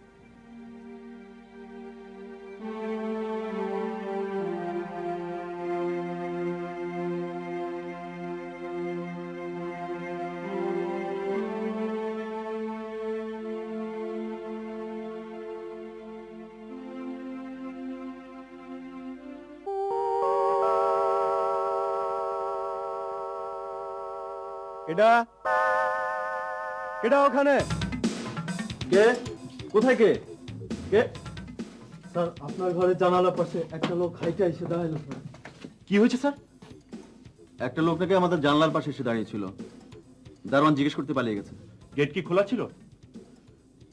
এটা এটা ওখানে কে? কোথায় কে? কে? স্যার, আপনার ঘরে জানালার পাশে একটা লোক হাইটে এসে দাঁড়ালো। কি হয়েছে স্যার? একটা লোক নাকি আমাদের জানলার পাশে এসে দাঁড়িয়েছিল। দারোয়ান জিজ্ঞেস করতে পালিয়ে গেছে। গেট কি খোলা ছিল?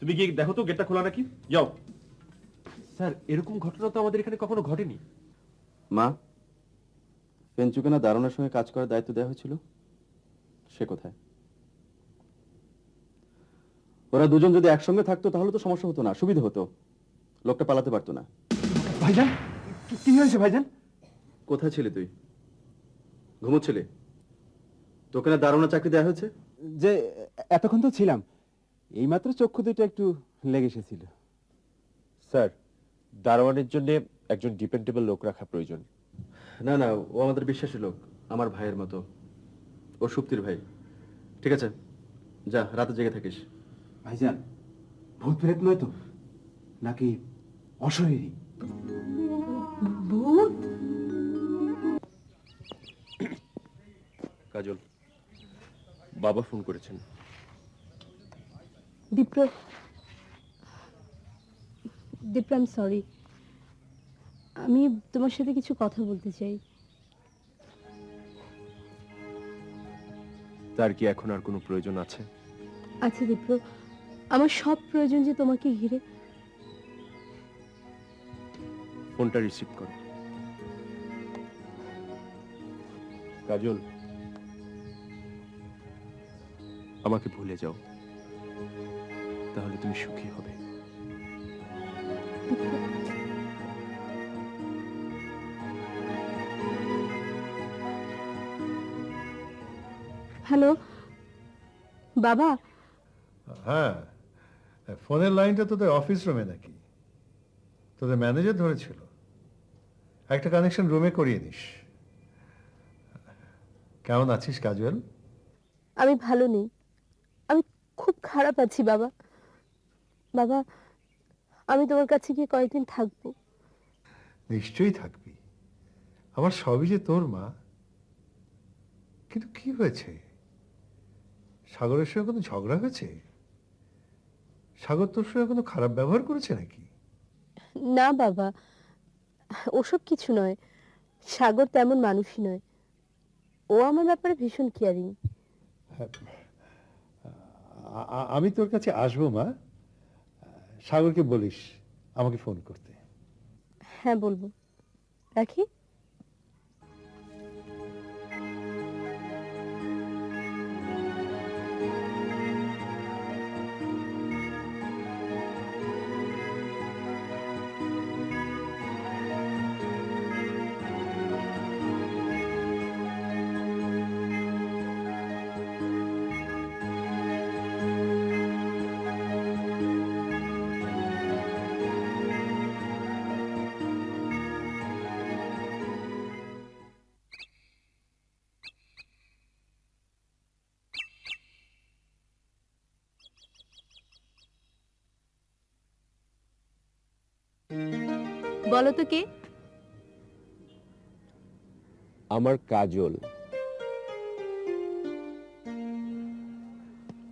তুমি গিয়ে দেখো তো গেটটা খোলা নাকি। যাও। স্যার এরকম ঘটনা তো আমাদের এখানে কখনো ঘটেনি। মা, পেঞ্চুকে না দারোয়ানের সঙ্গে কাজ করার দায়িত্ব দেওয়া হয়েছিল? সে কোথায়? ওরা দুজন যদি একসঙ্গে থাকতো তাহলে তো সমস্যা হতো না, সুবিধা হতো, লোকটা পালাতে পারতো না। ভাইজান, কি হয়েছে ভাইজান? কোথায় ছিলি তুই? ঘুমোচ্ছিলি? তোকে না দারোয়ানের চাকরি দেওয়া হয়েছে? যে এতক্ষণ তো ছিলাম, এইমাত্র চক্ষু দুটো একটু লেগে এসেছিল। স্যার, দারোয়ানের জন্য একজন ডিপেন্ডেবল লোক রাখা প্রয়োজন। না না, ও আমাদের বিশ্বাসী লোক, আমার ভাইয়ের মতো। ও সুপ্তির ভাই। ঠিক আছে, যা, রাতে জেগে থাকিস। ভাইজান, ভূত প্রেত নয় তো, নাকি অশরীরী? ভূত? কাজল, বাবা ফোন করেছেন। দীপ্র, আই এম সরি, আমি তোমার সাথে কিছু কথা বলতে চাই। তার কি এখন আর কোনো প্রয়োজন আছে? আচ্ছা দীপ্র, আমার সব প্রয়োজন যে তোমাকে ঘিরে। ফোনটা রিসিভ করো। কাজল, আমাকে ভুলে যাও, তাহলে তুমি সুখী হবে। হ্যালো বাবা। হ্যাঁ, ফোনের লাইনটা তোদের অফিস রুমে নাকি? তোদের ম্যানেজার ধরেছিল। একটা কানেকশন রুমে করিয়ে নিস। কেমন আছিস কাজল? আমি ভালো নেই, আমি খুব খারাপ আছি বাবা। বাবা, আমি তোমার কাছে গিয়ে কয়েকদিন থাকবো। নিশ্চয়ই থাকবি, আমার সবই যে তোর মা। কিন্তু কি হয়েছে? সাগরের সঙ্গে কোনো ঝগড়া হয়েছে? সাগর তোর সঙ্গে কোনো খারাপ ব্যবহার করেছে নাকি? না বাবা, ওসব কিছু নয়। সাগর তেমন মানুষই নয়, ও আমার ব্যাপারে ভীষণ কেয়ারিং। আমি তোর কাছে আসবো মা। সাগরকে বলিস আমাকে ফোন করতে। হ্যাঁ বলবো, রাখি। বলো তো কে? আমার কাজল।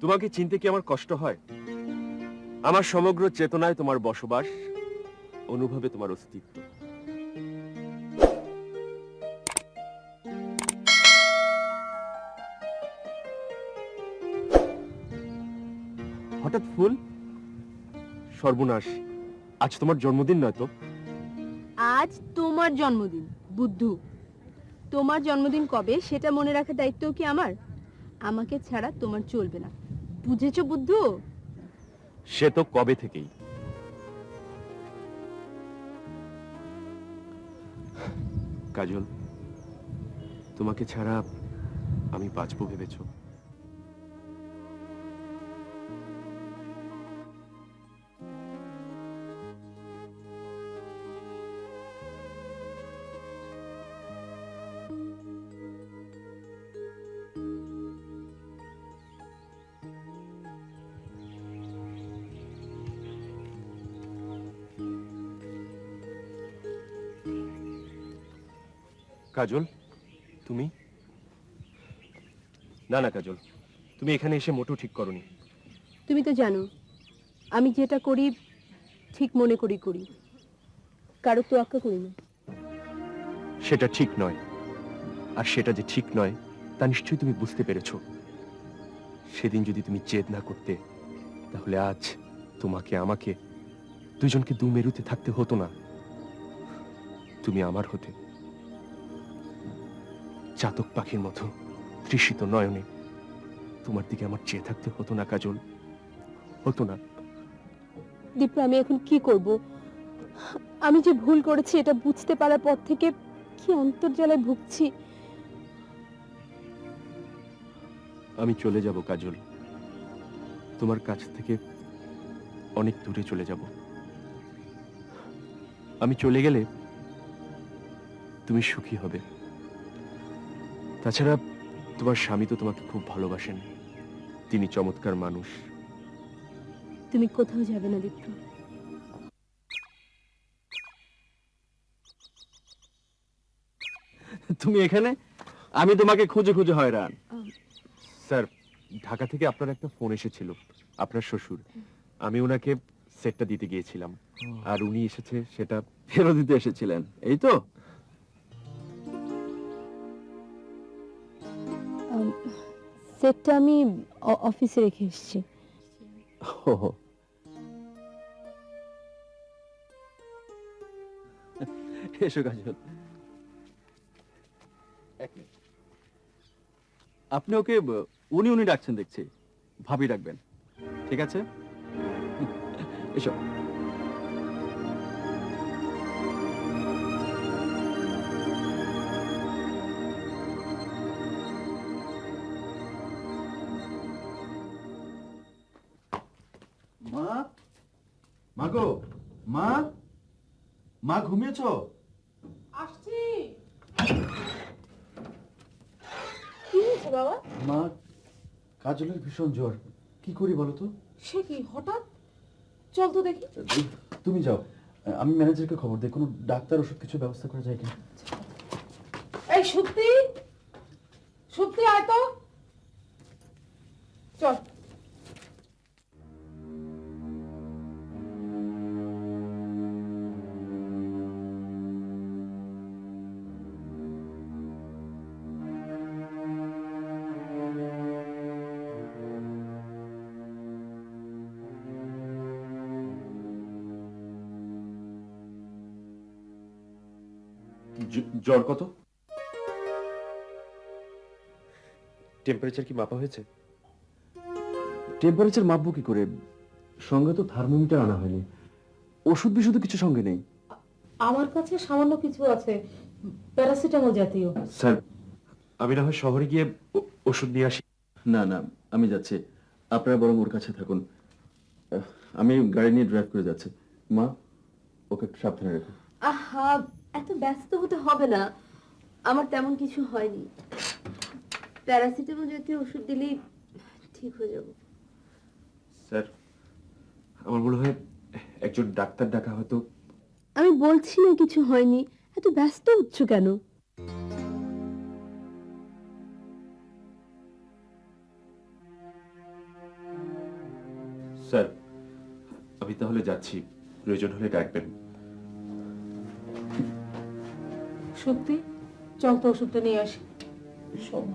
তোমাকে চিনতে কি আমার কষ্ট হয়? আমার সমগ্র চেতনায় তোমার বসবাস, অনুভবে তোমার অস্তিত্ব। হঠাৎ ফুল? সর্বনাশ, আজ তোমার জন্মদিন নয় তো? আজ তোমার জন্মদিন বুদ্ধু। তোমার জন্মদিন কবে সেটা মনে রাখার দায়িত্ব কি আমার? আমাকে ছাড়া তোমার চলবে না, বুঝেছো বুদ্ধু? সে তো কবে থেকেই। কাজল, তোমাকে ছাড়া আমি বাঁচবো ভেবেছো? কাজল, তুমি? না না কাজল, তুমি এখানে এসে মোটেও ঠিক করনি। তুমি তো জানো আমি যেটা করি ঠিক মনে করি করি, কারো তোয়াক্কা করি না। সেটা ঠিক নয়, আর সেটা যে ঠিক নয় তা নিশ্চয়ই তুমি বুঝতে পেরেছো। সেদিন যদি তুমি জেদ না করতে, তাহলে আজ তোমাকে আমাকে দুজনকে দু মেরুতে থাকতে হতো না। তুমি আমার হতে, চাতক পাখির মতো তৃষিত নয়নে তোমার দিকে আমার চেয়ে থাকতে হতো না কাজল, হতো না। দীপ্র, আমি এখন কি করব? আমি যে ভুল করেছি এটা বুঝতে পারার পর থেকে কি অন্তর্জালায় ভুগছি। আমি চলে যাব কাজল, তোমার কাছ থেকে অনেক দূরে চলে যাব। আমি চলে গেলে তুমি সুখী হবে। তাছাড়া তোমার স্বামী তো তোমাকে খুব ভালোবাসেন, তিনি চমৎকার মানুষ। তুমি কোথাও যাবে না দীপ্র। তুমি এখানে? আমি তোমাকে খুঁজে খুঁজে হয়রান। স্যার, ঢাকা থেকে আপনার একটা ফোন এসেছিল, আপনার শ্বশুর। আমি ওনাকে সেটটা দিতে গিয়েছিলাম, আর উনি এসেছে সেটা ফেরত দিতে এসেছিলেন, এই তো? সেটটা আমি অফিসে রেখে এসেছি। ওহো। এসো কাজল। এক মিনিট। আপনি ওকে উনি উনি ডাকছেন দেখছি, ভাবি ডাকবেন, ঠিক আছে? এসো। মা, মা গো, মা, মা ঘুমিয়েছো? আসছি। কি হয়েছে বাবা? মা, কাজলের ভীষণ জ্বর, কি করি বলো তো? সে কি হঠাৎ? চল তো দেখি। তুমি যাও, আমি ম্যানেজারকে খবর দিই, কোনো ডাক্তার ওষুধ কিছু ব্যবস্থা করা যায় কিনা। এই সত্যি সত্যি আয় তো, চল। জ্বর কত? টেম্পারেচার কি মাপা হয়েছে? টেম্পারেচার মাপবো কি করে, সঙ্গে তো থার্মোমিটার আনা হয়নি, ওষুধ বিশুদ্ধ কিছু সঙ্গে নেই। আমার কাছে সামান্য কিছু আছে, প্যারাসিটামল জাতীয়। স্যার, আমি না হয় শহরে গিয়ে ওষুধ নিয়ে আসি। না না, আমি যাচ্ছি, আপনারা বরং ওর কাছে থাকুন, আমি গাড়ি নিয়ে ড্রাইভ করে যাচ্ছি। মা, ওকে একটু সাবধানে রেখো। আহা, এত ব্যস্ত হতে হবে না, আমার তেমন কিছু হয়নি। প্যারাসিটামল জাতীয় ওষুধ দিলেই ঠিক হয়ে যাব। স্যার, আমার মনে হয় একজন ডাক্তার ডাকা হয়তো। আমি বলছি না কিছু হয়নি, এত ব্যস্ত হচ্ছ কেন? স্যার, আমি তাহলে যাচ্ছি, প্রয়োজন হলে ডাকবেন। সত্যি, চল তো ওষুধটা নিয়ে আসি। শোন।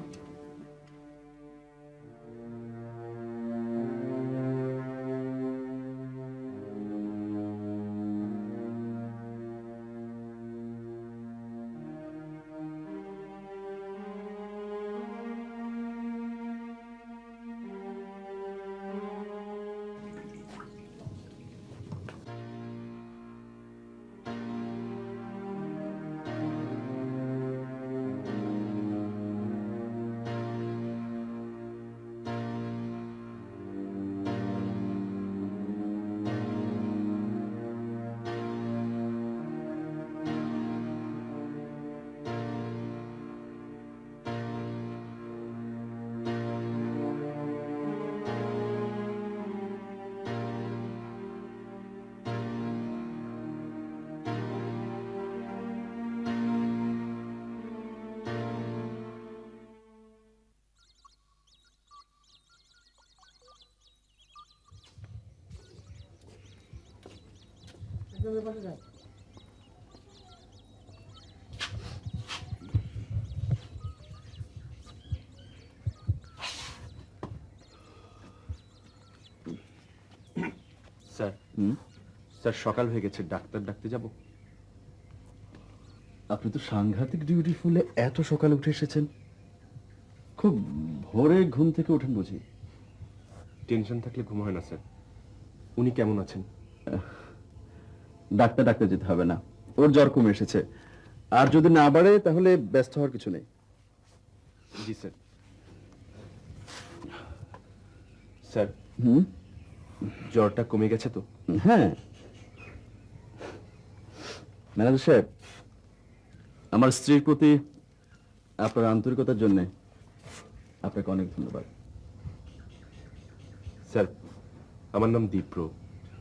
স্যার, স্যার সকাল হয়ে গেছে, ডাক্তার ডাকতে যাব। আপনি তো সাংঘাতিক ডিউটিফুলে এত সকালে উঠে এসেছেন। খুব ভোরে ঘুম থেকে ওঠেন বুঝি? টেনশন থাকলে ঘুম হয় না স্যার। উনি কেমন আছেন? ডাক্তার ডাক্তার যেতে হবে না, ওর জ্বর কমে এসেছে। আর যদি না বাড়ে তাহলে ব্যস্ত হওয়ার কিছু নেই। জি স্যার। স্যার, হুম, জ্বরটা কমে গেছে তো? হ্যাঁ। ম্যানেজার সাহেব, আমার স্ত্রীর প্রতি আপনার আন্তরিকতার জন্য আপনাকে অনেক ধন্যবাদ। স্যার, আমার নাম দীপ্র।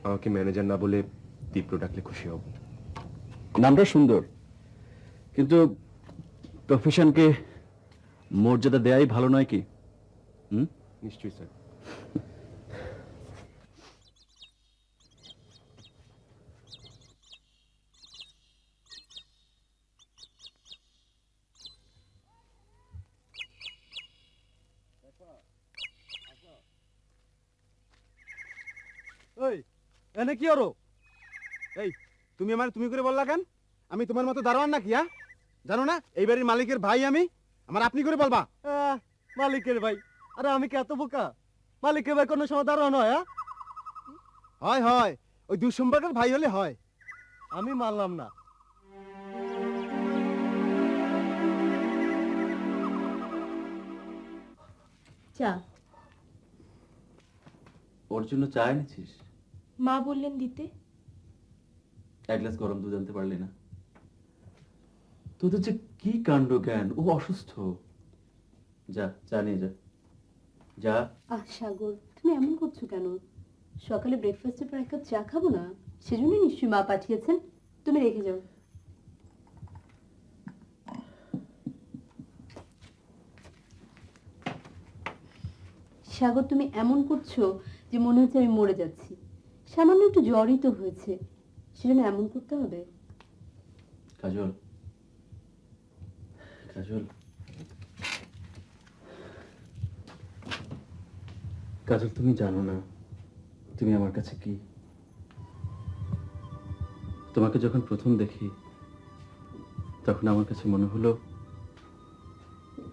আমাকে ম্যানেজার না বলে দীপ্র ডাকলে খুশি হব। নামটা সুন্দর, কিন্তু প্রফেশনকে মর্যাদা দেয়াই ভালো নয় কি? হুম, নিশ্চয়ই স্যার। ওই এনে কি আরো? এই তুমি আমার তুমি করে বললা কেন? আমি তোমার মতো দারোয়ান নাকি? হ্যাঁ, জানো না এই বাড়ির মালিকের ভাই আমি? আমার আপনি করে বলবা? মালিকের ভাই? আরে আমি কি এত বোকা? মালিকের ভাই কোনো সময় দাঁড়ানো হয়? হয় হয়, ওই দুঃসম্পর্কের ভাই হলে হয়। আমি মানলাম না। চা। ওর জন্য চা এনেছিস? মা বললেন দিতে। এক গ্লাস গরম দুধ আনতে পারলি না? তোদের যে কি কাণ্ড জ্ঞান, ও অসুস্থ। যা চা নিয়ে যা, যা। আহ সাগর, তুমি এমন করছো কেন? সকালে ব্রেকফাস্টের পর এক কাপ চা খাবো না? সেজন্যই নিশ্চয়ই মা পাঠিয়েছেন। তুমি রেখে যাও। সাগর, তুমি এমন করছো যে মনে হচ্ছে আমি মরে যাচ্ছি। সামান্য একটু জ্বরই তো হয়েছে, সেজন্য এমন করতে হবে? কাজল, কাজল, কাজল, তুমি জানো না তুমি আমার কাছে কি। তোমাকে যখন প্রথম দেখি তখন আমার কাছে মনে হলো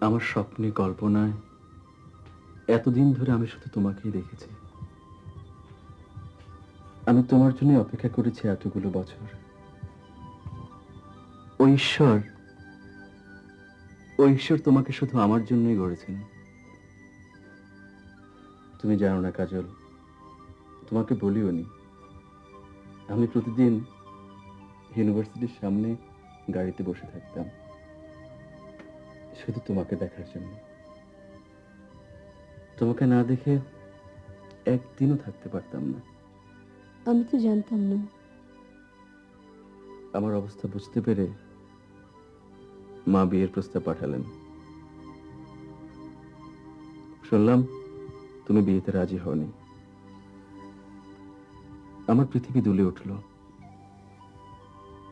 আমার স্বপ্নে কল্পনায় এতদিন ধরে আমি শুধু তোমাকেই দেখেছি। আমি তোমার জন্য অপেক্ষা করেছি এতগুলো বছর। ও ঈশ্বর, ও ঈশ্বর তোমাকে শুধু আমার জন্যই গড়েছেন। তুমি জানো না কাজল, তোমাকে বলিও নি, আমি প্রতিদিন ইউনিভার্সিটির সামনে গাড়িতে বসে থাকতাম শুধু তোমাকে দেখার জন্য। তোমাকে না দেখে একদিনও থাকতে পারতাম না। আমি তো জানতাম না। আমার অবস্থা বুঝতে পেরে মা বিয়ের প্রস্তাব পাঠালেন। শুনলাম তুমি বিয়েতে রাজি হওনি। আমার পৃথিবী দুলে উঠল,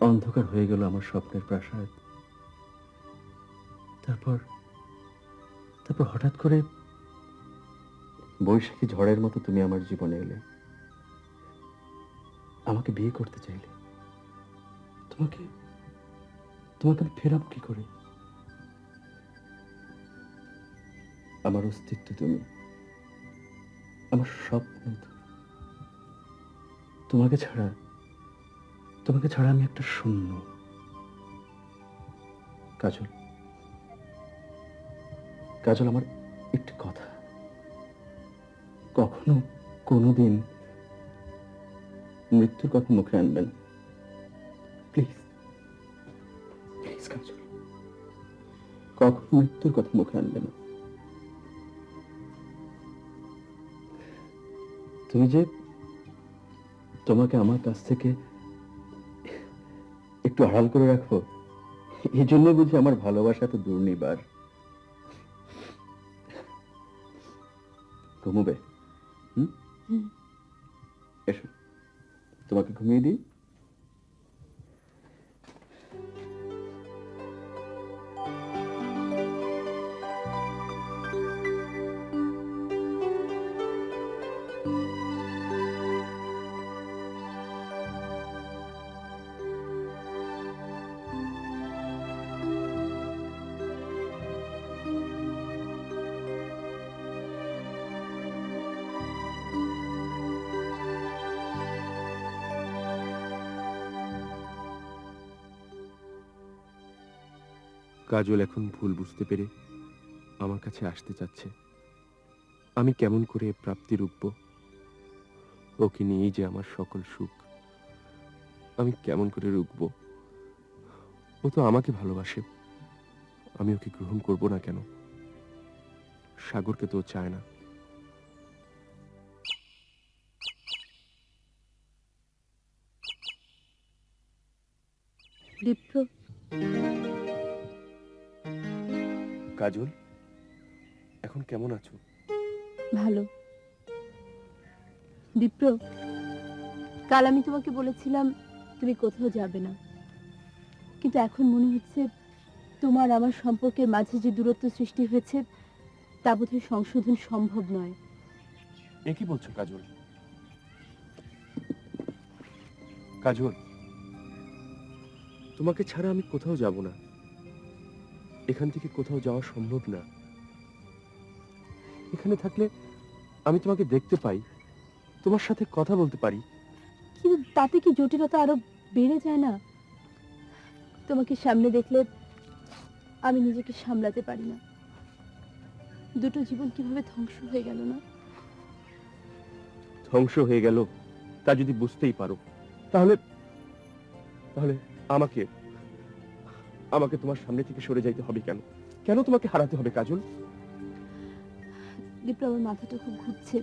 অন্ধকার হয়ে গেল আমার স্বপ্নের প্রাসাদ। তারপর তারপর হঠাৎ করে বৈশাখী ঝড়ের মতো তুমি আমার জীবনে এলে, আমাকে বিয়ে করতে চাইলে। তোমাকে তোমাকে আমি ফেরাবো কি করে? আমার অস্তিত্ব তুমি, আমার স্বপ্ন তুমি। তোমাকে ছাড়া আমি একটা শূন্য। কাজল, কাজল, আমার একটি কথা, কখনো কোনোদিন মৃত্যুর কথা মুখে আনবেন প্লিজ। প্লিজ কাজল, কখনো মৃত্যুর কথা মুখে আনবে না। তুমি যে তোমাকে আমার কাছ থেকে একটু আড়াল করে রাখো, এই জন্য বুঝি আমার ভালোবাসা তো দুর্নিবার। ঘুমোবে? এসো তোমাকে ঘুমিয়ে দিই। কাজল এখন ভুল বুঝতে পেরে আমার কাছে আসতে চাচ্ছে। আমি কেমন করে এ প্রাপ্তি রুখব? ওকে নিয়েই যে আমার সকল সুখ, আমি কেমন করে রুখব? ও তো আমাকে ভালোবাসে, আমি ওকে গ্রহণ করব না কেন? সাগরকে তো ও চায় না। দীপ্র, কাজল, এখন কেমন আছো? ভালো। দীপ্র, কাল আমি তোমাকে বলেছিলাম তুমি কোথাও যাবে না, কিন্তু এখন মনে হচ্ছে তোমার আমার সম্পর্কের মাঝে যে দূরত্ব সৃষ্টি হয়েছে তা বোধহয় সংশোধন সম্ভব নয়। এ কি বলছো কাজল? কাজল, তোমাকে ছাড়া আমি কোথাও যাব না, এখান থেকে কোথাও যাওয়া সম্ভব না। এখানে থাকলে আমি তোমাকে দেখতে পাই, তোমার সাথে কথা বলতে পারি। কিন্তু তাতে কি জটিলতা আরো বেড়ে যায় না? তোমাকে সামনে দেখলে আমি নিজেকে সামলাতে পারি না। দুটো জীবন কিভাবে ধ্বংস হয়ে গেল না? ধ্বংস হয়ে গেল তা যদি বুঝতেই পারো, তাহলে তাহলে আমাকে আমাকে তোমার সামনে থেকে সরে যাইতে হবে কেন? কেন তোমাকে হারাতে হবে কাজল? দীপ্র, আমার মাথাটা খুব ঘুরছে,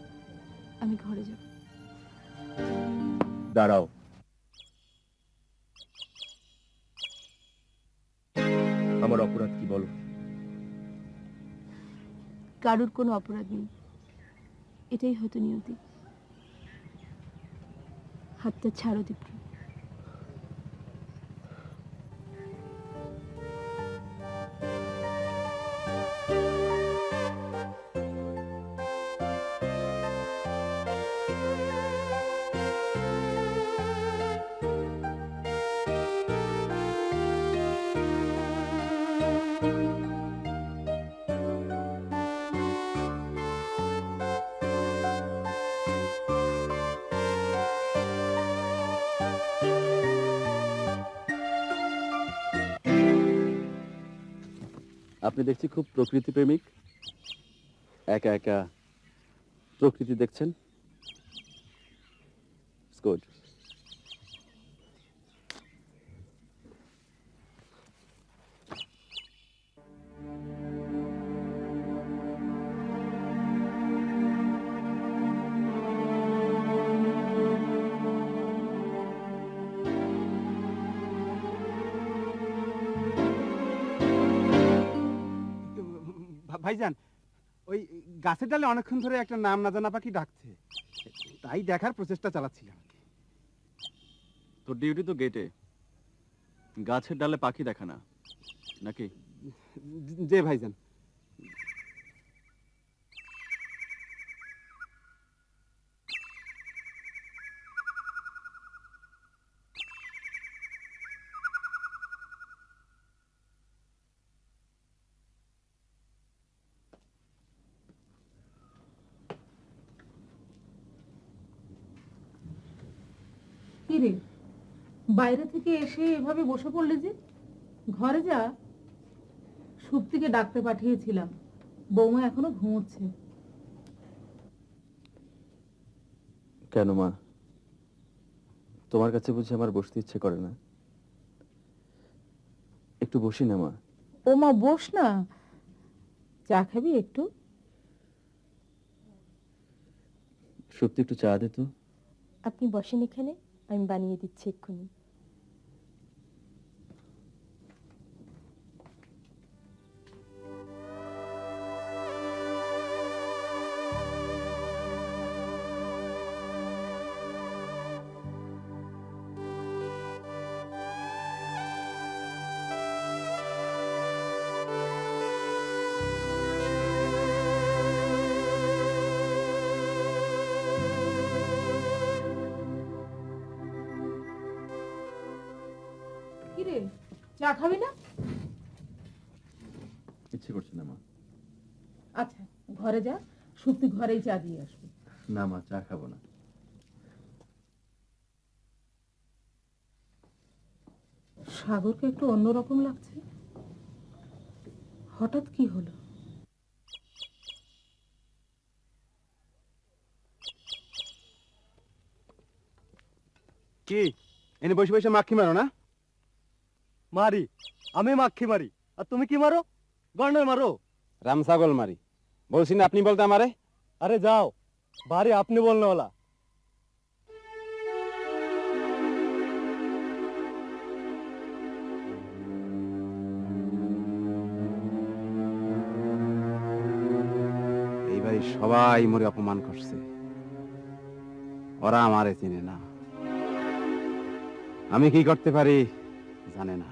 আমি ঘরে যাব। দাঁড়াও, আমার অপরাধ কি বলো? কারুর কোনো অপরাধ নেই, এটাই হয়তো নিয়তি। হাতটা ছাড়ো দীপ্র। আপনি দেখছি খুব প্রকৃতি প্রেমিক, একা একা প্রকৃতি দেখছেন। গুড। ভাইজান, ওই গাছের ডালে অনেকক্ষণ ধরে একটা নাম না জানা পাখি ডাকছে, তাই দেখার প্রচেষ্টা চালাচ্ছিলাম। তোর ডিউটি তো গেটে, গাছের ডালে পাখি দেখা না নাকি? যে ভাইজান। কি রে, বাইরে থেকে এসে এভাবে বসে পড়লে যে? ঘরে যা, সুপ্তিকে ডাকতে পাঠিয়েছিলাম, বৌমা এখনো ঘুমোচ্ছে। কেন মা, তোমার কাছে বুঝি আমার বসতে ইচ্ছে করে না? একটু বসি না মা? ও মা, বস না, চা খাবি একটু? সত্যি একটু চা দে তো। আপনি বসেন এখানে, আমি বানিয়ে দিচ্ছি এক্ষুনি। কি রে, চা খাবি না? ইচ্ছে করছে না মা। আচ্ছা, ঘরে যা, সুপ্তি ঘরেই চা দিয়ে আসবে। না মা, চা খাবো না। সাগরকে একটু অন্যরকম লাগছে। হঠাৎ কি হলো? কি এনে বসে বসে মাখি মারো না? মারি, আমি মাখি মারি, আর তুমি কি মারো? গন্ডার মারো। রাম ছাগল মারি, বলছি না আপনি বলতে আমারে? আরে যাও, বাড়ি আপনি বলনেওয়ালা। এইবারই সবাই মরে অপমান করছে, ওরা আমারে চিনে না, আমি কি করতে পারি জানে না।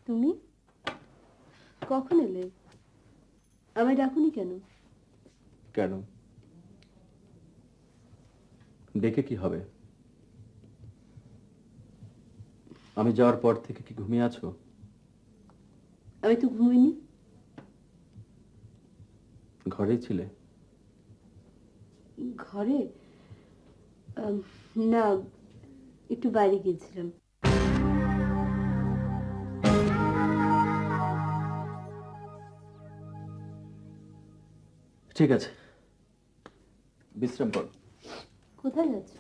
তুমি কখন এলে? আমায় ডাকুনি কেন? কেন, ডেকে কি হবে? আমি যাওয়ার পর থেকে কি ঘুমিয়ে আছো? আমি তো ঘুমিনি। ঘরেই ছিলে? ঘরে? না, একটু বাইরে গিয়েছিলাম। ঠিক আছে, বিশ্রাম করো। কোথায় যাচ্ছ?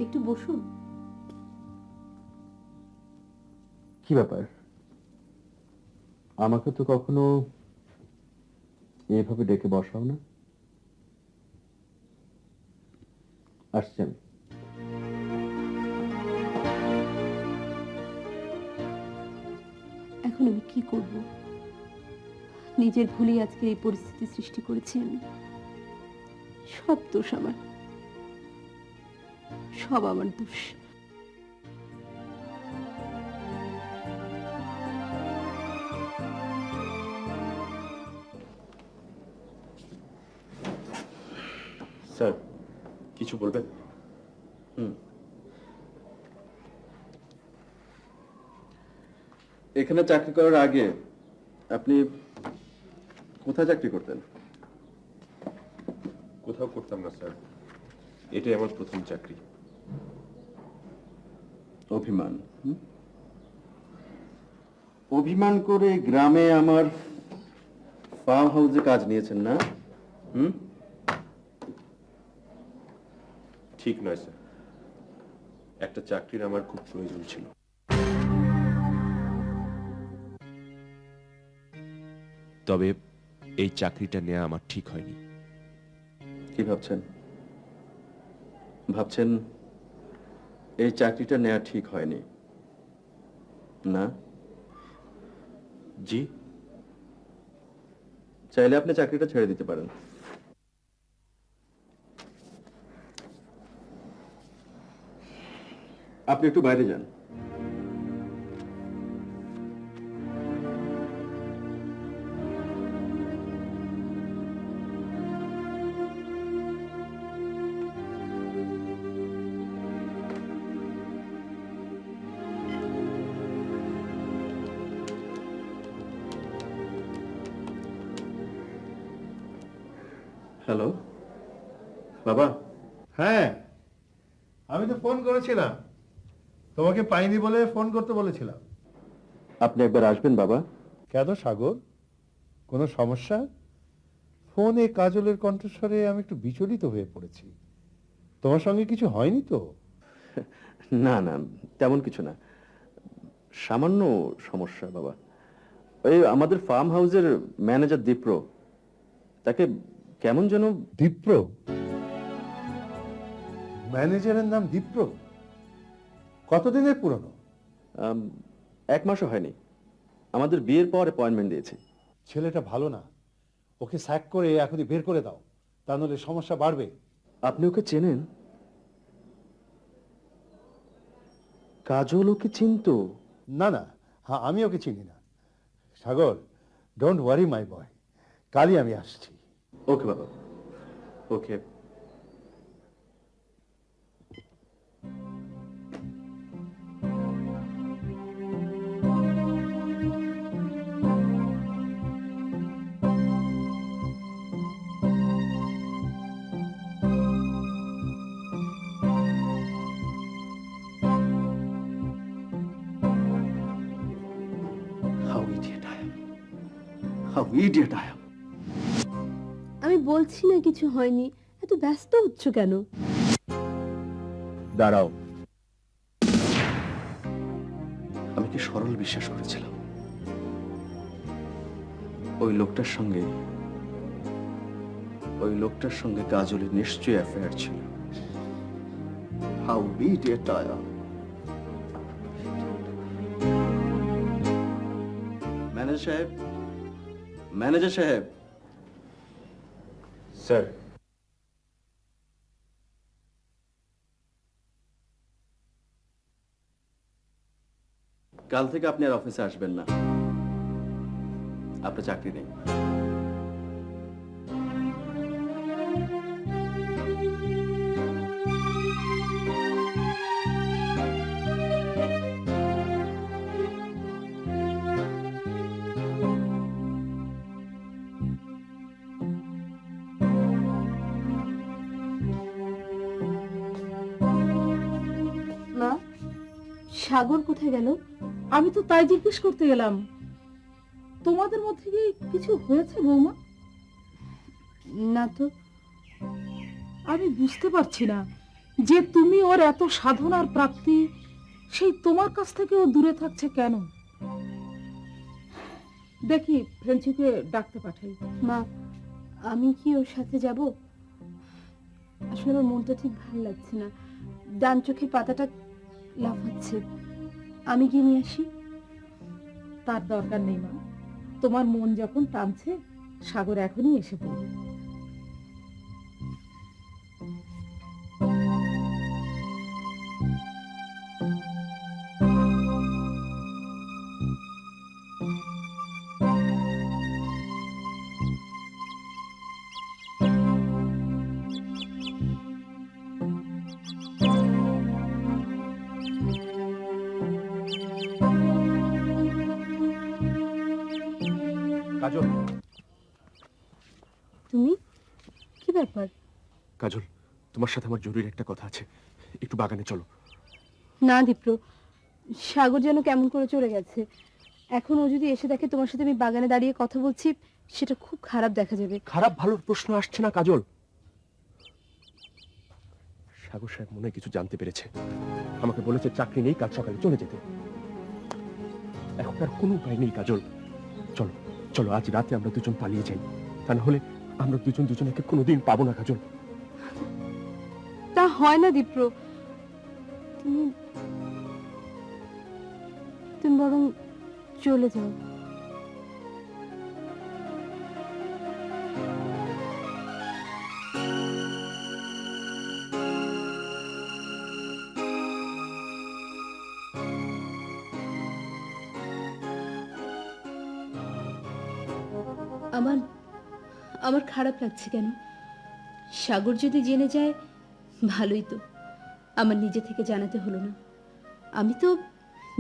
একটু বসুন। কি ব্যাপার, আমাকে তো কখনো এভাবে ডেকে বসাও না। আসছি আমি। এখন আমি কি করব? নিজের ভুলই আজকে এই পরিস্থিতি সৃষ্টি করেছি আমি। সব দোষ আমার, সব আমার দোষ। স্যার, কিছু বলবেন? এখানে চাকরি করার আগে আপনি কোথায় চাকরি করতেন? কোথাও করতাম না স্যার, এটাই আমার প্রথম চাকরি। অভিমান, অভিমান করে গ্রামে আমার ফার্ম হাউসে কাজ নিয়েছেন না? ঠিক নয় স্যার, একটা চাকরির আমার খুব প্রয়োজন ছিল। তবে এই চাকরিটা নেওয়া আমার ঠিক হয়নি। কি ভাবছেন? ভাবছেন এই চাকরিটা নেওয়া ঠিক হয়নি না? জি, চাইলে আপনি চাকরিটা ছেড়ে দিতে পারেন। আপনি একটু বাইরে যান। হ্যালো বাবা। হ্যাঁ, আমি তো ফোন করেছিলাম, তোমাকে পাইনি বলে ফোন করতে বলেছিলাম। আপনি একবার আসবেন বাবা। কেন সাগর, কোনো সমস্যা? ফোনে কাজলের কণ্ঠস্বরে আমি একটু বিচলিত হয়ে পড়েছি। তোমার সঙ্গে কিছু হয়নি তো? না না, তেমন কিছু না, সামান্য সমস্যা বাবা। ওই আমাদের ফার্ম হাউসের ম্যানেজার দীপ্র, তাকে কেমন যেন। দীপ্র? ম্যানেজারের নাম দীপ্র? কতদিনের পুরনো? 1 মাসও হয়নি, আমাদের বিয়ের পর অ্যাপয়েন্টমেন্ট দিয়েছে। ছেলেটা ভালো না, ওকে স্যাক করে এখনই বের করে দাও, তা নাহলে সমস্যা বাড়বে। আপনি ওকে চেনেন? কাজল ওকে চিনতো? না না, আমি ওকে চিনি না। সাগর, ডোন্ট ওয়ারি মাই বয়, কালই আমি আসছি। ওকে বাবা, ওকে। How idiot I am. How idiot I am. আমি বলছি না কিছু হয়নি, এত ব্যস্ত হচ্ছ কেন? দাঁড়াও, আমি কি সরল বিশ্বাস করেছিলাম ওই লোকটার সঙ্গে কাজলের নিশ্চয়ই অ্যাফেয়ার ছিল। How idiot I am. Manager সাহেব, স্যার, কাল থেকে আপনি আর অফিসে আসবেন না, আপনার চাকরি নেই। মা, সাগর কোথায় গেল? আমি তো তাই জিজ্ঞেস করতে গেলাম, তোমাদের মধ্যে কি কিছু হয়েছে বৌমা? না তো। আমি বুঝতে পারছি না যে তুমি ওর এত সাধনার প্রাপ্তি, সেই তোমার কাছ থেকে ও দূরে থাকছে কেন? দেখি ফ্রেঞ্চিকে ডাকতে পাঠাই। মা, আমি কি ওর সাথে যাব? আসলে আমার মনটা ঠিক ভালো লাগছে না, ডান চোখের পাতাটা লাফাচ্ছে। আমি গিয়ে নিয়ে আসি। তার দরকার নেই মা, তোমার মন যখন টানছে সাগর এখনই এসে পড়বে। কাজল, তুমি? কি ব্যাপার? কাজল, তোমার সাথে আমার জরুরি একটা কথা আছে, একটু বাগানে চলো। না দীপ্র, সাগর যেন কেমন করে চলে গেছে। এখন ও যদি এসে দেখে তোমার সাথে আমি বাগানে দাঁড়িয়ে কথা বলছি, সেটা খুব খারাপ দেখা যাবে। খারাপ ভালোর প্রশ্ন আসছে না কাজল। সাগর সাহেব মনে হয় কিছু জানতে পেরেছে, আমাকে বলেছে চাকরি নেই, কাল সকালে চলে যেতে। এখন আর কোনো উপায় নেই কাজল। চলো চলো, আজ রাতে আমরা দুজন পালিয়ে যাই, তা না হলে আমরা দুজন দুজনকে কোনোদিন পাবো না কাজল। তা হয় না দীপ্র, তুমি তুমি বরং চলে যাও। আমার আমার খারাপ লাগছে কেন? সাগর যদি জেনে যায় ভালোই তো, আমার নিজে থেকে জানাতে হলো না। আমি তো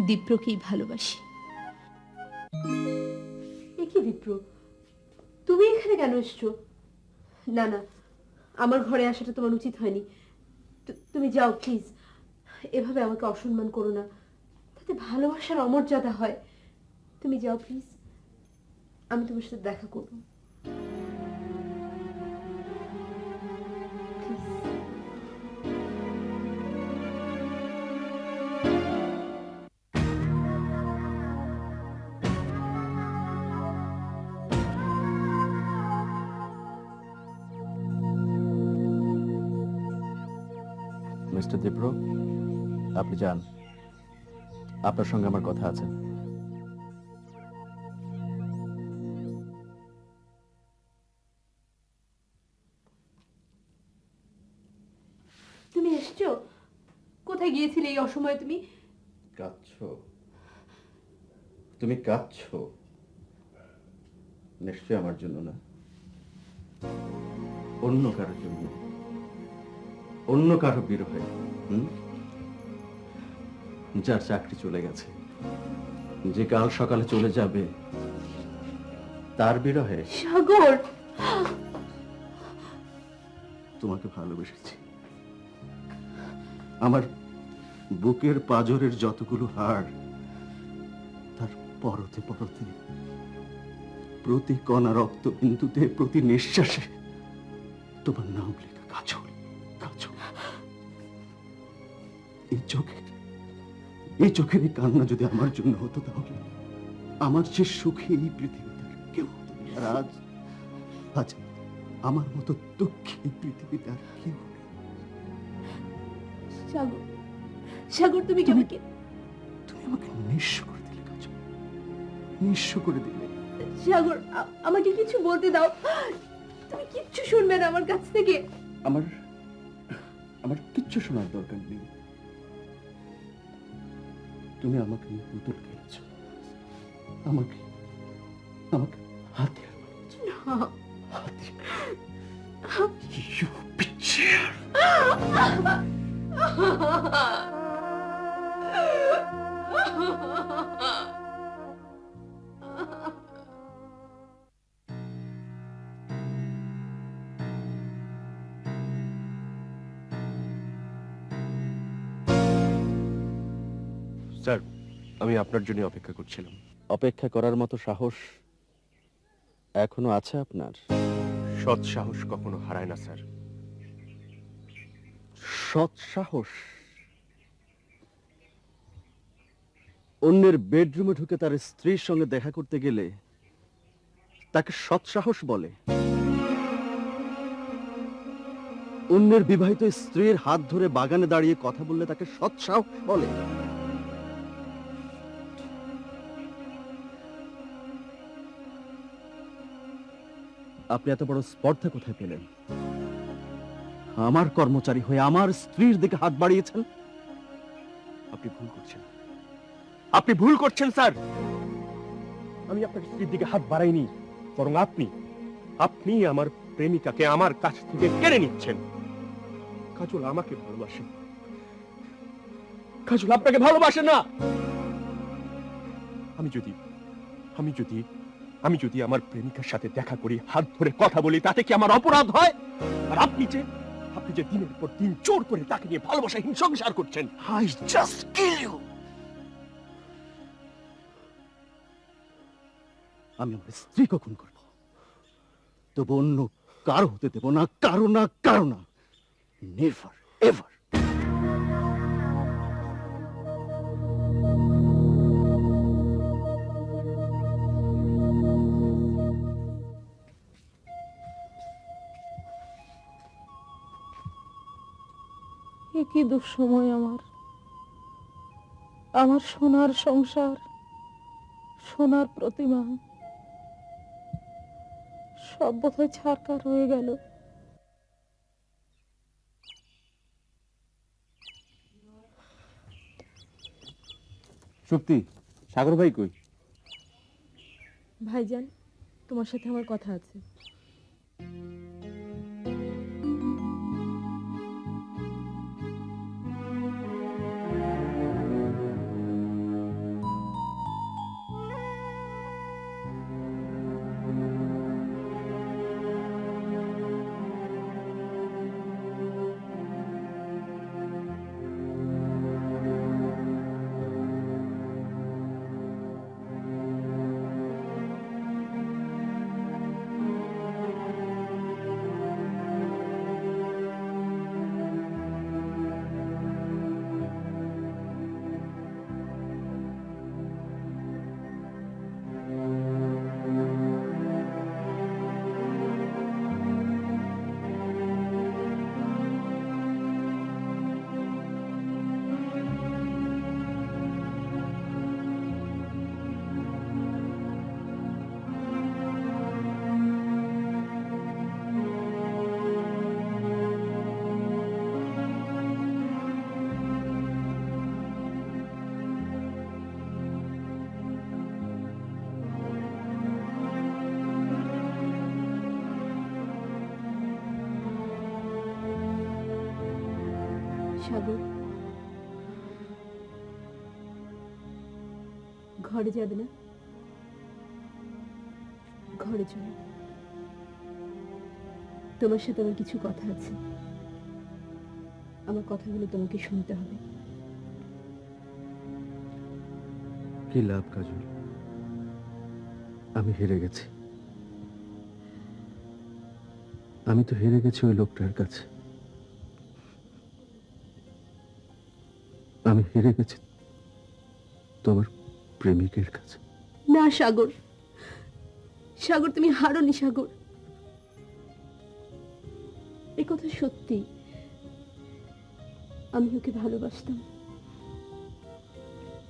দীপ্রকেই ভালোবাসি। এ কি দীপ্র, তুমি এখানে কেন এসছো? না না, আমার ঘরে আসাটা তোমার উচিত হয়নি। তুমি যাও প্লিজ, এভাবে আমাকে অসম্মান করো না, তাতে ভালোবাসার অমর্যাদা হয়। তুমি যাও প্লিজ, আমি তোমার সাথে দেখা করবো। মিস্টার দীপ্র, আপনি যান, আপনার সঙ্গে আমার কথা আছে। তুমি এসছো? কোথায় গিয়েছিলে এই অসময়ে তুমি? কাঁদছো? তুমি কাঁদছো? নিশ্চয় আমার জন্য না, অন্য কারোর জন্য, অন্য কারো বিরহে। যার চাকরি চলে গেছে, যে কাল সকালে চলে যাবে, তার বিরহে। সাগর, তোমাকে ভালোবেসেছি। আমার বুকের পাঁজরের যতগুলো হাড়, তার পরতে পরতে, প্রতি কণা রক্ত বিন্দুতে, প্রতি নিঃশ্বাসে তোমার নাম লেখা। কাজল, কাজল। এই চোখের এই কান্না যদি আমার জন্য হতো, তাহলে আমার যে সুখী এই পৃথিবীতে আর কেউ হতো না। আর আজ আজ আমার মতো দুঃখী এই পৃথিবীতে আর কেউ নেই। সাগর, সাগর, তুমি কি আমাকে নিঃস্ব করে দিলে কাজল, নিঃস্ব করে দিলে। সাগর, আমাকে কিছু বলতে দাও। তুমি কিচ্ছু শুনবে না আমার কাছ থেকে। আমার কিচ্ছু শোনার দরকার নেই। তুমি আমাকে নিয়ে পুতুল খেলেছ, আমাকে হাতিয়ার বানিয়েছ। You bitch! স্যার, আমি আপনার জন্য অপেক্ষা করছিলাম। অপেক্ষা করার মতো সাহস এখনো আছে আপনার? সৎ সাহস কখনো হারায় না স্যার। সৎ সাহস? অন্যের বেডরুমে ঢুকে তার স্ত্রীর সঙ্গে দেখা করতে গেলে তাকে সৎ সাহস বলে? অন্যের বিবাহিত স্ত্রীর হাত ধরে বাগানে দাঁড়িয়ে কথা বললে তাকে সৎ সাহস বলে? আপনি এত বড় স্পর্ধা কোথায় পেলেন? আমার কর্মচারী হয়ে আমার স্ত্রীর দিকে হাত বাড়িয়েছেন। আপনি ভুল করছেন, আপনি ভুল করছেন স্যার। আমি আপনার স্ত্রীর দিকে হাত বাড়াইনি, বরং আপনি আমার প্রেমিকাকে আমার কাছ থেকে কেড়ে নিচ্ছেন। কাজল আমাকে ভালোবাসে, কাজল আপনাকে ভালোবাসে না। আমি যদি আমার প্রেমিকার সাথে দেখা করি, হাত ধরে কথা বলি, তাতে কি আমার অপরাধ হয়? আর আপনি যে দিনের পর দিন জোর করে তাকে নিয়ে ভালোবাসাহীন সংসার করছেন। I just kill you! আমি আমার স্ত্রী কখন করব, তবু অন্য কারো হতে দেব না, কারো না। Never ever. এ কি দুঃসময় আমার সোনার সংসার, সোনার প্রতিমা সব বোধহয় ছারকার হয়ে গেল। সুপ্তি, সাগর ভাই কই? ভাইজান, তোমার সাথে আমার কথা আছে। সাগর, ঘরে যাবে না? ঘরে চলো, তোমার সাথে আমার কিছু কথা আছে। আমার কথাগুলো তোমাকে শুনতে হবে। কি লাভ কাজল? আমি হেরে গেছি। আমি তো হেরে গেছি ওই লোকটার কাছে। আমি হেরে গেছি তোমার প্রেমিকের কাছে। না সাগর, সাগর তুমি হারোনি সাগর, এ কথা সত্যি। আমি ওকে ভালোবাসতাম,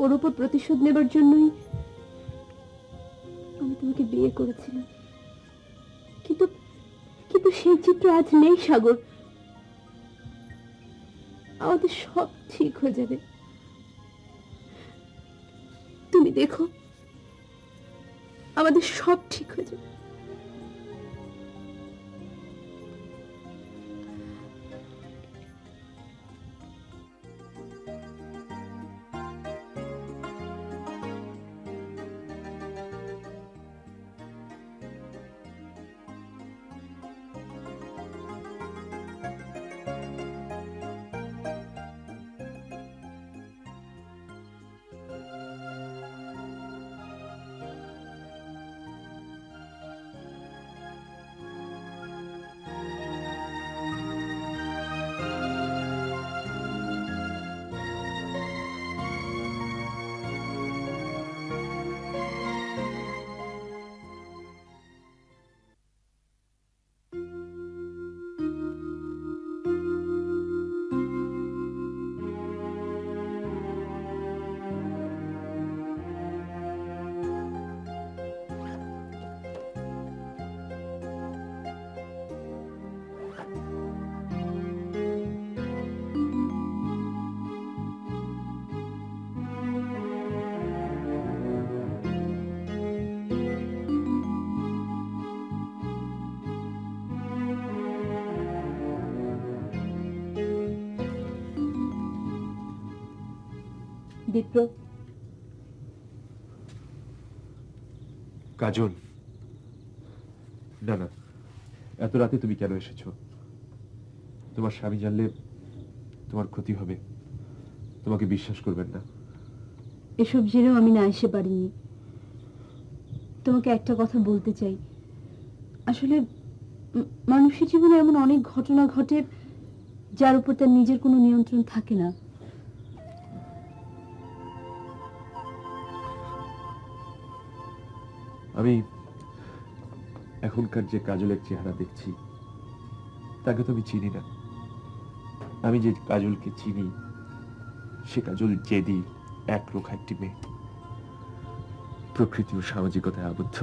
ওর উপর প্রতিশোধ নেবার জন্যই আমি তোমাকে বিয়ে করেছিলাম। কিন্তু কিন্তু সেই চিত্র আজ নেই সাগর। আমাদের সব ঠিক হয়ে যাবে, তুমি দেখো, আমাদের সব ঠিক হয়ে যাবে। দীপ্র, কাজল, না না, এত রাতে তুমি কেন এসেছো? তোমার স্বামী জানলে তোমার ক্ষতি হবে, তোমাকে বিশ্বাস করবেন না। এসব জেনেও আমি না এসে পারিনি। তোমাকে একটা কথা বলতে চাই। আসলে মানুষের জীবনে এমন অনেক ঘটনা ঘটে যার উপর তার নিজের কোনো নিয়ন্ত্রণ থাকে না। আমি এখনকার যে কাজলের চেহারা দেখছি তাকে তো আমি চিনি না। আমি যে কাজলকে চিনি সে কাজল জেদি, একরোখা একটি মেয়ে, প্রকৃতি ও সামাজিকতায় আবদ্ধ।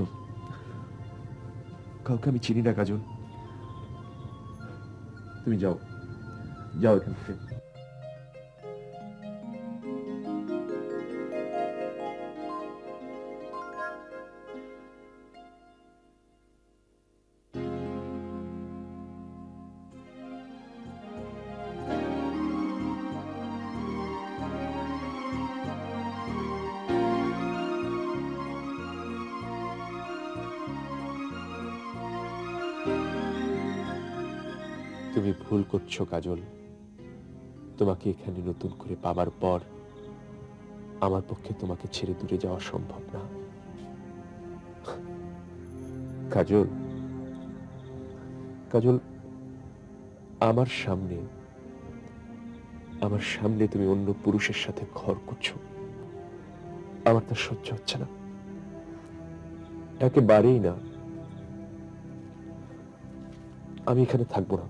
কাউকে আমি চিনি না কাজল। তুমি যাও, যাও এখান থেকে। তুমি ভুল করছো কাজল। তোমাকে এখানে নতুন করে পাবার পর আমার পক্ষে তোমাকে ছেড়ে দূরে যাওয়া সম্ভব না। কাজল, কাজল, আমার সামনে তুমি অন্য পুরুষের সাথে ঘর করছো, আমার তা সহ্য হচ্ছে না, একেবারেই না। আমি এখানে থাকবো না।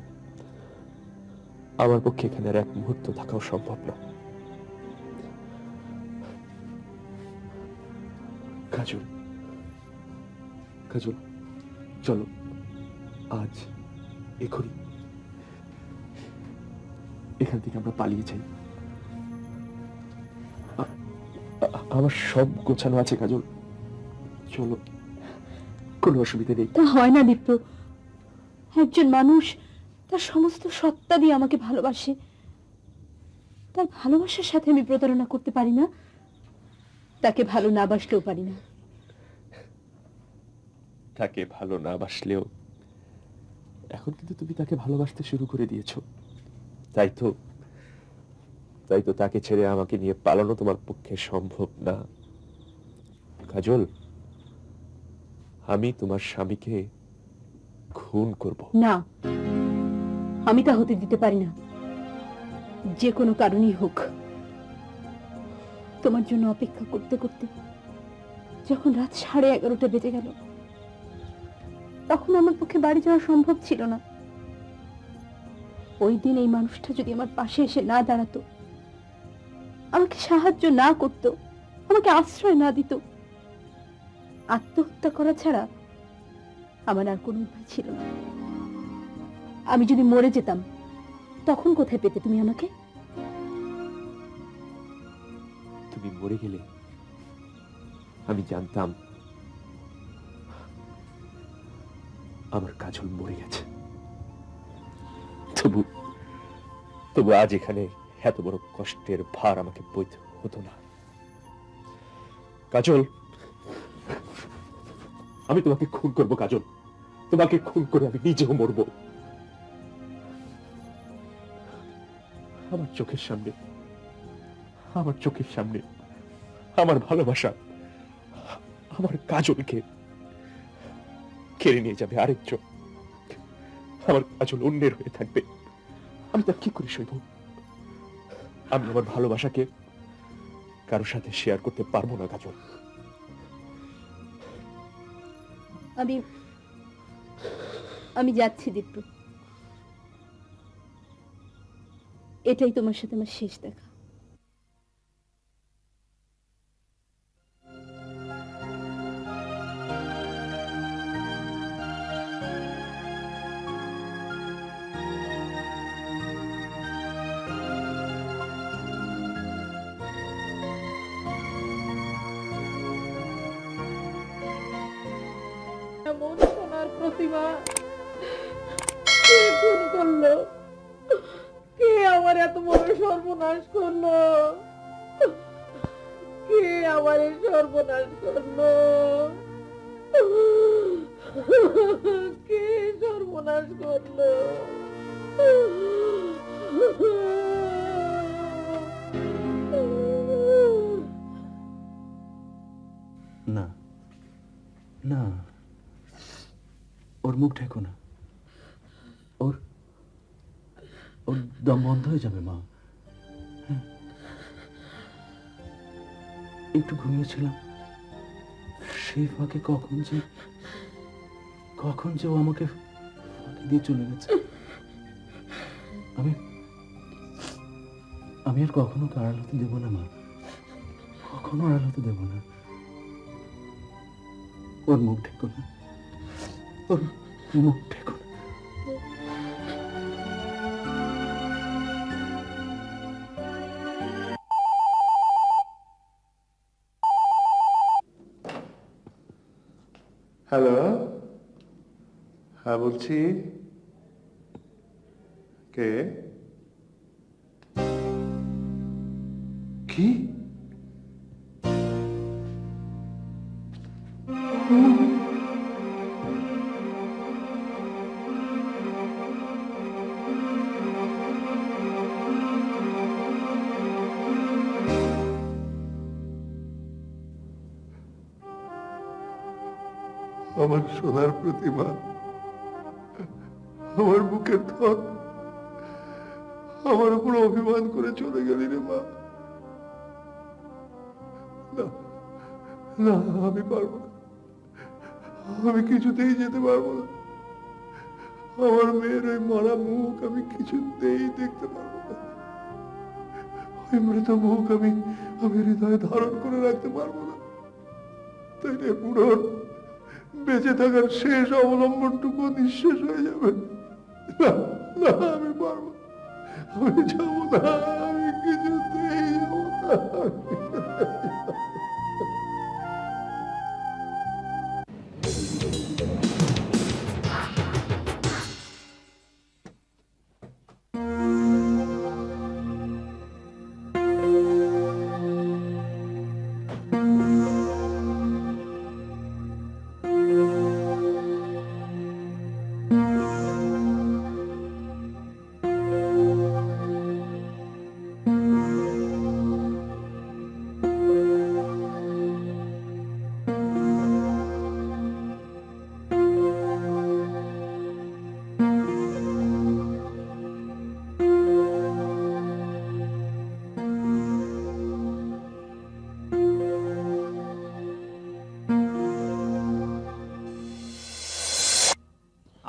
আমার পক্ষে এখানে আর এক মুহূর্ত থাকাও সম্ভব না। কাজল, কাজল, চলো আজ এখনই এখান থেকে আমরা পালিয়ে যাই। আমার সব গোছানো আছে কাজল, চলো, কোনো অসুবিধা নেই। তা হয় না দীপ্র। একজন মানুষ তার সমস্ত সত্তা দিয়ে আমাকে ভালোবাসে, তার ভালোবাসার সাথে আমি প্রতারণা করতে পারি না, তাকে ভালো না বাসলেও পারি না। তাকে ভালো না বাসলেও এখন কিন্তু তুমি তাকে ভালোবাসতে শুরু করে দিয়েছো। তাই তো তাকে ছেড়ে আমাকে নিয়ে পালানো তোমার পক্ষে সম্ভব না। কাজল, আমি তোমার স্বামীকে খুন করব না, আমি তা হতে দিতে পারি না, যে কোনো কারণেই হোক। তোমার জন্য অপেক্ষা করতে করতে যখন রাত 11:30 বেজে গেল, তখন আমার পক্ষে বাড়ি যাওয়া সম্ভব ছিল না। ওই দিন এই মানুষটা যদি আমার পাশে এসে না দাঁড়াতো, আমাকে সাহায্য না করত, আমাকে আশ্রয় না দিত, আত্মহত্যা করা ছাড়া আমার আর কোনো উপায় ছিল না। আমি যদি মরে যেতাম, তখন কোথায় পেতে তুমি আমাকে? তুমি মরে গেলে আমি জানতাম আমার কাজল মরে গেছে। তবু আজ এখানে এত বড় কষ্টের ভার আমাকে বইতে হতো না। কাজল, আমি তোমাকে খুন করব কাজল, তোমাকে খুন করে আমি নিজেও মরব। আমার চোখের সামনে আমার ভালোবাসা, আমার কাজলকে কেড়ে নিয়ে যাবে আরেকজন। আমার কাজল অন্যের হয়ে থাকবে, আমি তা কি করে সইব? আমি আমার ভালোবাসাকে কারোর সাথে শেয়ার করতে পারবো না কাজল। আমি যাচ্ছি দীপ্ত, এটাই তোমার সাথে আমার শেষ দেখা। এমন সোনার প্রতিমা কে খুন করলো? কে আমার এত বড় সর্বনাশ করলো? কে আমার এই সর্বনাশ করলো? কে সর্বনাশ করলো? না না, ওর মুখ ঢেকো না, ওর দম বন্ধ হয়ে যাবে মা। হ্যাঁ, একটু ঘুমিয়েছিলাম, সেই ফাঁকে কখন যে ও আমাকে ফাঁকি দিয়ে চলে গেছে। আমি আর কখনো আড়াল হতে দেবো না মা, কখনো আড়াল হতে দেবো না। ওর মুখ ঢেকো না, ওর মুখ ঢেকো না। হ্যালো, হ্যাঁ বলছি। কে? কি? আমার সোনার প্রতিমা, আমার বুকের ধন, আমার উপর অভিমান করে চলে গেলি রে মা। না না, আমি পারবো না, আমি কিছুতেই যেতে পারবো না। আমার মেয়ের ওই মরা মুখ আমি কিছুতেই দেখতে পারবো না। ওই মৃত মুখ আমি হৃদয়ে ধারণ করে রাখতে পারবো না। তাই রে বুড়ো, বেঁচে থাকার শেষ অবলম্বনটুকু নিঃশেষ হয়ে যাবে। না না, আমি পারবো, আমি যাবো না, আমি কিছুতেই যাবো না।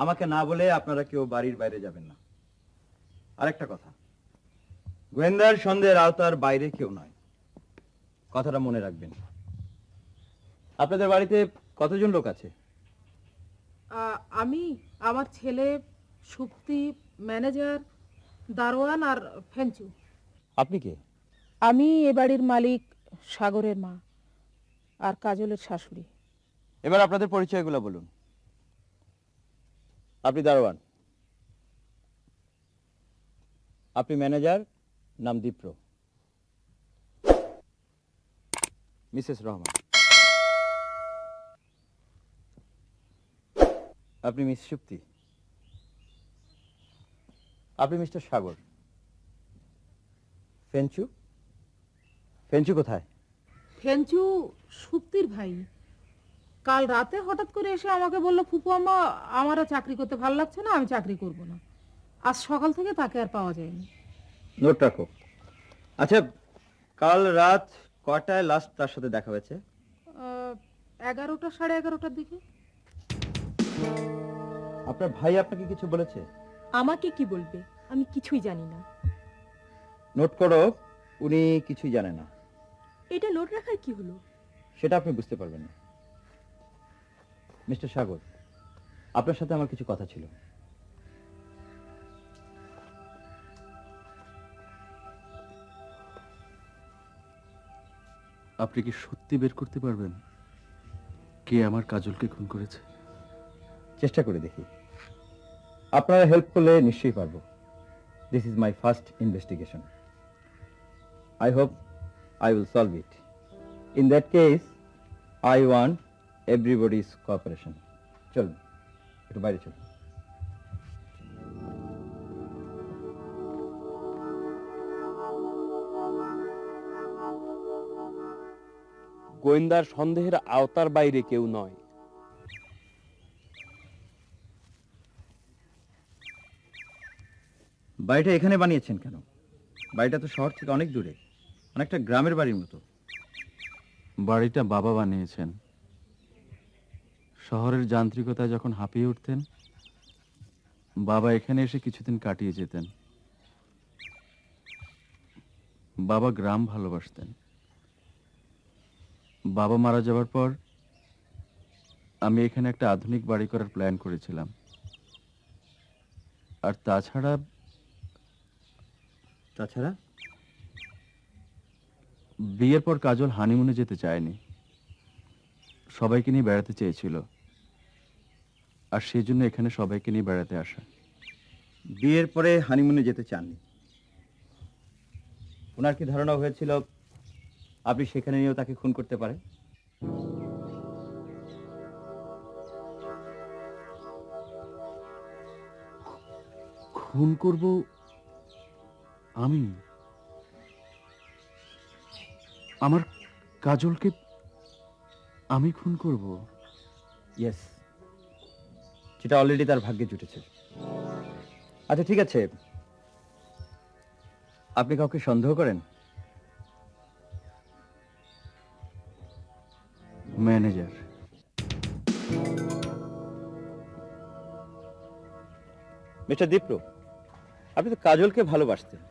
আমাকে না বলে আপনারা কেউ বাড়ির বাইরে যাবেন না। আরেকটা কথা, গোয়েন্দার সন্দেহের আওতার বাইরে কেউ নয়, কথাটা মনে রাখবেন। আপনাদের বাড়িতে কতজন লোক আছে? আমি, আমার ছেলে, সুপ্তি, ম্যানেজার, দারোয়ান আর ফেঞ্চু। আপনি কে? আমি এ বাড়ির মালিক, সাগরের মা আর কাজলের শাশুড়ি। এবার আপনাদের পরিচয়গুলো বলুন। আপনি দারোয়ান, আপনি ম্যানেজার, নাম দীপ্র, মিসেস রহমান, আপনি মিস সুপ্তি, আপনি মিস্টার সাগর। ফেঞ্চু? ফেঞ্চু কোথায়? ফেঞ্চু সুপ্তির ভাই। কাল রাতে হঠাৎ করে এসে আমাকে বলল, ফুপু আম্মা আমার আর চাকরি করতে ভালো লাগছে না, আমি চাকরি করব না। আজ সকাল থেকে তাকে আর পাওয়া যায়নি। নোট রাখো। আচ্ছা, কাল রাত কটায় লাস্ট তার সাথে দেখা হয়েছে? 11টা, 11:30টার দিকে। আপনার ভাই আপনাকে কিছু বলেছে? আমাকে কি বলবে? আমি কিছুই জানি না। নোট করো, উনি কিছুই জানে না। এটা নোট রাখার কি হলো? সেটা আপনি বুঝতে পারবেন না। মিস্টার সাগর, আপনার সাথে আমার কিছু কথা ছিল। আপনি কি সত্যি বের করতে পারবেন কে আমার কাজলকে খুন করেছে? চেষ্টা করে দেখি। আপনারা হেল্প করলে নিশ্চয়ই পারবো। This is my first investigation. I hope I will solve it. In that case, I want everybody's cooperation. চলুন, একটু বাইরে চলুন। গোয়েন্দার সন্দেহের আওতার বাইরে কেউ নয়। বাড়িটা এখানে বানিয়েছেন কেন? বাড়িটা তো শহর থেকে অনেক দূরে, অনেকটা গ্রামের বাড়ির মতো। বাড়িটা বাবা বানিয়েছেন। শহরের যান্ত্রিকতায় যখন হাঁপিয়ে উঠতেন, বাবা এখানে এসে কিছুদিন কাটিয়ে যেতেন। বাবা গ্রাম ভালোবাসতেন। বাবা মারা যাওয়ার পর আমি এখানে একটা আধুনিক বাড়ি করার প্ল্যান করেছিলাম। আর তাছাড়া বিয়ের পর কাজল হানিমুনে যেতে চায়নি, সবাইকে নিয়ে বেড়াতে চেয়েছিল। আর সেই জন্য এখানে সবাইকে নিয়ে বেড়াতে আসা। বিয়ের পরে হানিমুনে যেতে চাননি? ওনার কি ধারণা হয়েছিল আপনি সেখানে নিয়েও তাকে খুন করতে পারেন? খুন করব আমি? আমার কাজলকে আমি খুন করব? ইয়েস, যেটা অলরেডি তার ভাগ্যে জুটেছে। আচ্ছা ঠিক আছে, আপনি কাউকে সন্দেহ করেন? ম্যানেজার। মিস্টার দীপ্র, আপনি তো কাজলকে ভালোবাসতেন,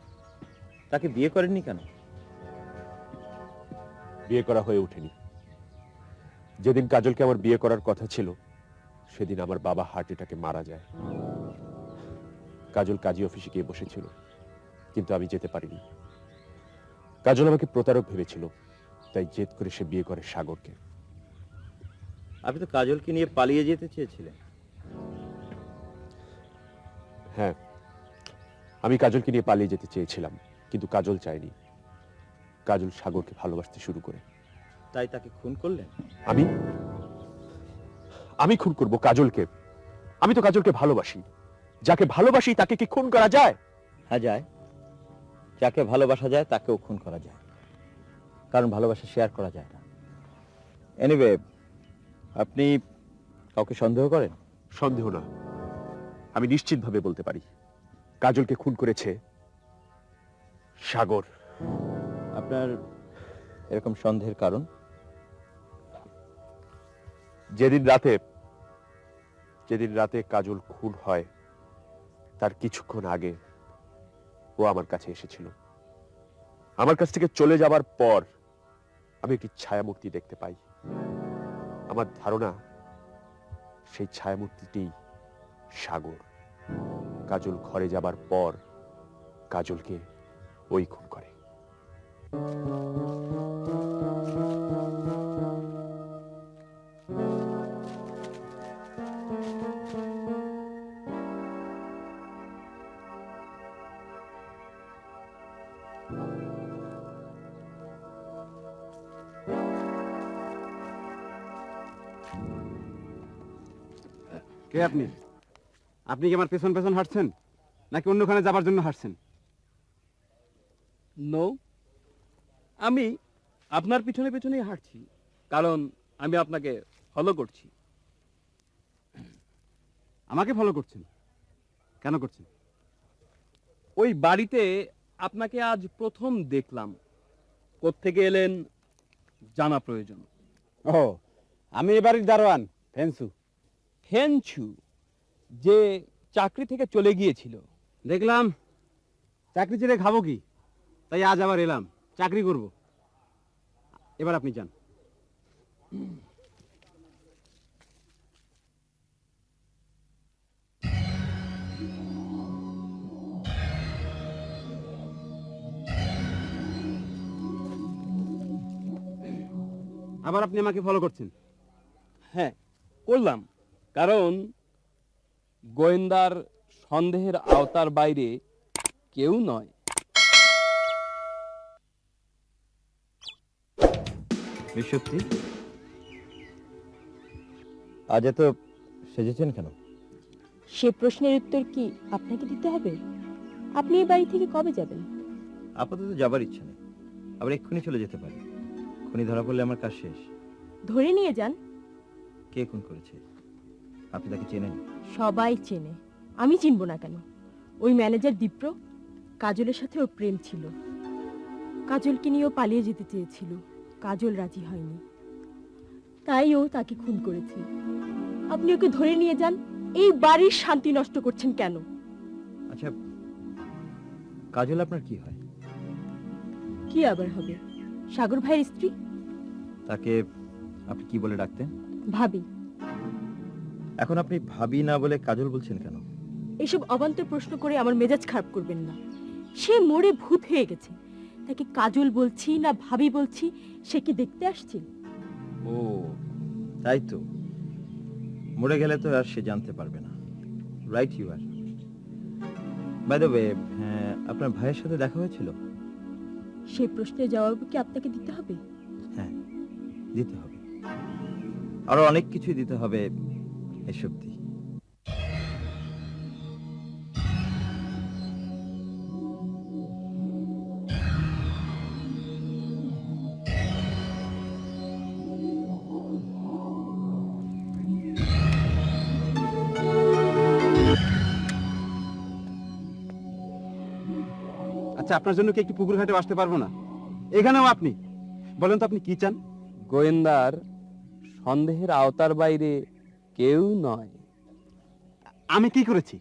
তাকে বিয়ে করেননি কেন? বিয়ে করা হয়ে ওঠেনি। যেদিন কাজলকে আমার বিয়ে করার কথা ছিল, সেদিন আমার বাবা হার্ট অ্যাটাকে মারা যায়। কাজল কাজী অফিসে গিয়ে বসেছিল, কিন্তু আমি যেতে পারিনি। কাজল আমাকে প্রতারক ভেবেছিল, তাই জেদ করে সে বিয়ে করে সাগরকে। আপনি তো কাজলকে নিয়ে পালিয়ে যেতে চেয়েছিলেন। হ্যাঁ, আমি কাজলকে নিয়ে পালিয়ে যেতে চেয়েছিলাম, কিন্তু কাজল চায়নি। কাজল সাগরকে ভালোবাসতে শুরু করে। তাই তাকে খুন করলেন? আমি খুন করব কাজলকে? আমি তো কাজলকে ভালোবাসি। যাকে ভালোবাসি তাকে কি খুন করা যায়? হ্যাঁ যায়। যাকে ভালোবাসা যায় তাকেও খুন করা যায়, কারণ ভালোবাসা শেয়ার করা যায় না। এনিওয়ে, আপনি কাউকে সন্দেহ করেন? সন্দেহ না, আমি নিশ্চিতভাবে বলতে পারি কাজলকে খুন করেছে সাগর। আপনার এরকম সন্দেহের কারণ? যেদিন রাতে যেদিন রাতে কাজল খুন হয় তার কিছুক্ষণ আগে ও আমার কাছে এসেছিল। আমার কাছ থেকে চলে যাবার পর আমি একটি ছায়ামূর্তি দেখতে পাই। আমার ধারণা সেই ছায়ামূর্তিটি সাগর। কাজল ঘরে যাবার পর কাজলকে ওই খুন করে। কে আপনি? আপনি কি আমার পেছন পেছন হাঁটছেন নাকি অন্যখানে যাবার জন্য হাঁটছেন? নো, আমি আপনার পিছনে পিছনেই হাঁটছি, কারণ আমি আপনাকে ফলো করছি। আমাকে ফলো করছেন? কেন করছেন? ওই বাড়িতে আপনাকে আজ প্রথম দেখলাম। কোত্থেকে এলেন জানা প্রয়োজন। ও, আমি এ বাড়ির দারোয়ান ফেন্সু। হেনছু, যে চাকরি থেকে চলে গিয়েছিল। দেখলাম চাকরি ছেড়ে খাবো কি, তাই আজ আবার এলাম, চাকরি করব। এবার আপনি যান। আবার আপনি আমাকে ফলো করছেন? হ্যাঁ, করলাম, কারণ গোয়েন্দার সন্দেহের আওতার বাইরে কেউ নয়। সত্যি আজ এত সেজেছেন কেন? সে প্রশ্নের উত্তর কি আপনাকে দিতে হবে? আপনি এই বাড়ি থেকে কবে যাবেন? আপাতত যাবার ইচ্ছা নেই, আবার এক্ষুনি চলে যেতে পারি। খুনি ধরা পড়লে আমার কাজ শেষ। ধরে নিয়ে যান। কে খুন করেছে? আপনি তাকে চেনেন? সবাই চেনে, আমি চিনব না কেন? ওই ম্যানেজার দীপ্র, কাজলের সাথে ওর প্রেম ছিল। কাজলকে নিয়ে ও পালিয়ে যেতে চেয়েছিল, কাজল রাজি হয়নি, তাই ও তাকে খুন করেছে। আপনি ওকে ধরে নিয়ে যান। এই বাড়ির শান্তি নষ্ট করছেন কেন? আচ্ছা, কাজল আপনার কি হয়? কি আবার হবে? সাগর ভাইয়ের স্ত্রী। তাকে আপনি কি বলে ডাকতেন? ভাবি। এখন আপনি ভাবি না বলে কাজল বলছেন কেন? এসব অবান্তর প্রশ্ন করে আমার মেজাজ খারাপ করবেন না। সে মরে ভূত হয়ে গেছে, তাকে কাজল বলছি না ভাবি বলছি সে কি দেখতে আসছে? ও তাই তো, মরে গেলে তো আর সে জানতে পারবে না। Right you are. By the way, হ্যাঁ, আপনার ভাইয়ের সাথে দেখা হয়েছিল? সেই প্রশ্নের জবাব কি আপনাকে দিতে হবে? হ্যাঁ, দিতে হবে। আরো অনেক কিছুই দিতে হবে এসব দিয়ে। আচ্ছা, আপনার জন্য কি একটু পুকুর ঘাটে আসতে পারবো না? এখানেও আপনি বলেন তো, আপনি কি চান? গোয়েন্দার সন্দেহের আওতার বাইরে কেউ নয়। আমি কি করেছি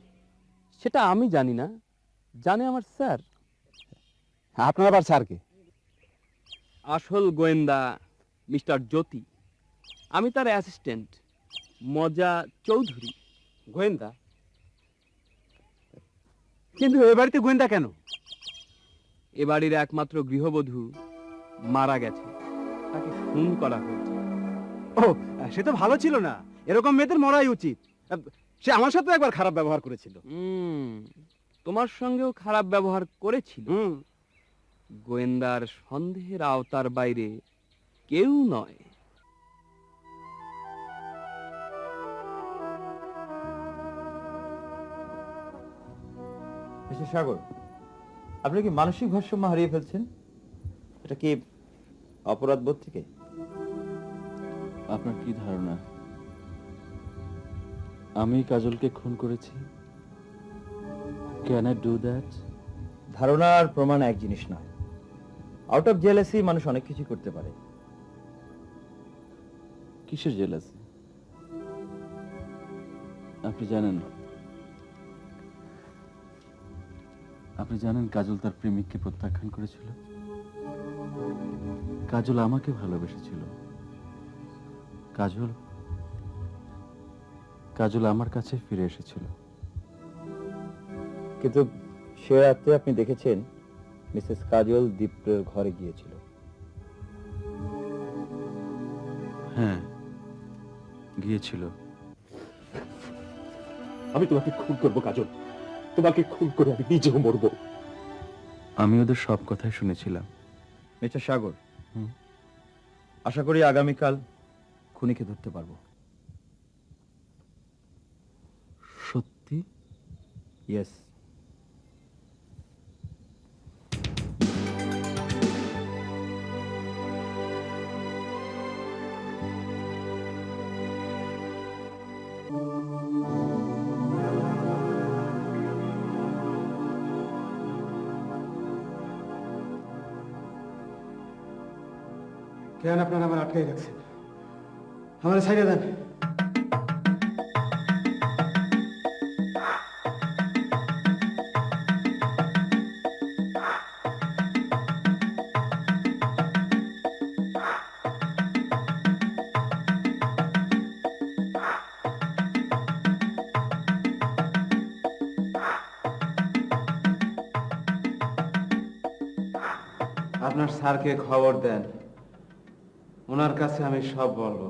সেটা আমি জানি না, জানে আমার স্যার। আপনার আবার স্যারকে? আসল গোয়েন্দা মিস্টার জ্যোতি, আমি তার অ্যাসিস্ট্যান্ট মজা চৌধুরী। গোয়েন্দা? কিন্তু এ বাড়িতে গোয়েন্দা কেন? এ বাড়ির একমাত্র গৃহবধূ মারা গেছে, তাকে খুন করা হয়েছে। ও, সে তো ভালো ছিল না, এরকম মেয়েদের মরাই উচিত। সে আমার সাথে একবার খারাপ ব্যবহার করেছিল। তোমার সঙ্গেও খারাপ ব্যবহার করেছিল। গোয়েন্দার সন্দেহের আওতার বাইরে কেউ নয়। মিস্টার সাগর, আপনি কি মানসিক ভারসাম্য হারিয়ে ফেলছেন? এটা কি অপরাধ বোধ থেকে? আপনার কি ধারণা আমি কাজলকে খুন করেছি? Can I do that? ধারণা আর প্রমাণ এক জিনিস নয়। আউট অফ জেলাসি মানুষ অনেক কিছু করতে পারে। কিসের জেলাসি? আপনি জানেন কাজল তার প্রেমিককে প্রত্যাখ্যান করেছিল। কাজল আমাকে ভালোবেসেছিল। কাজল আমার কাছে ফিরে এসেছিল। কিন্তু সে রাতে আপনি দেখেছেন মিসেস কাজল দীপ্রের ঘরে গিয়েছিল। হ্যাঁ, গিয়েছিল। আমি তোমাকে খুন করবো কাজল, তোমাকে খুন করে আমি নিজেও মরবো। আমি ওদের সব কথাই শুনেছিলাম। মিস্টার সাগর, হুম। আশা করি আগামীকাল খুনিকে ধরতে পারবো। সত্যি? ইয়েস। কেন আপনারা আমার আটকাই রাখছেন? আমার সাইডে দেন। আপনার স্যারকে খবর দেন, ওনার কাছে আমি সব বলবো।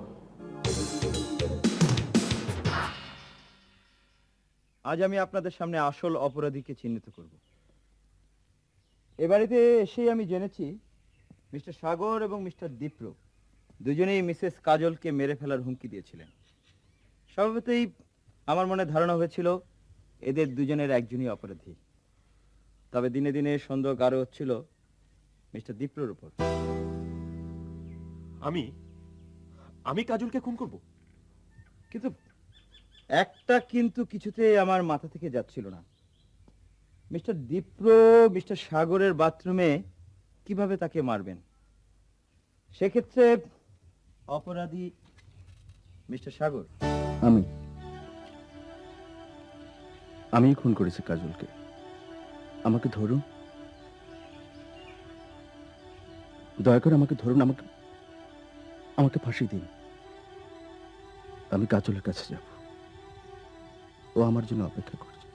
আজ আমি আপনাদের সামনে আসল অপরাধীকে চিহ্নিত করব। এ বাড়িতে এসেই আমি জেনেছি মিস্টার সাগর এবং মিস্টার দীপ্র দুজনেই মিসেস কাজলকে মেরে ফেলার হুমকি দিয়েছিলেন। স্বভাবতই আমার মনে ধারণা হয়েছিল এদের দুজনের একজনই অপরাধী। তবে দিনে দিনে সন্দেহ গাঢ় হচ্ছিল মিস্টার দীপ্রর উপর। আমি কাজলকে খুন করব? কিন্তু একটা কিন্তু কিছুতেই আমার মাথা থেকে যাচ্ছিল না। মিস্টার দীপ্র মিস্টার সাগরের বাথরুমে কিভাবে তাকে মারবেন? সেক্ষেত্রে অপরাধী মিস্টার সাগর। আমি খুন করেছি কাজলকে। আমাকে ধরুন, দয়া করে আমাকে ধরুন, আমাকে ফাঁসি দিন। আমি কাজলের কাছে যাব, ও আমার জন্য অপেক্ষা করছে।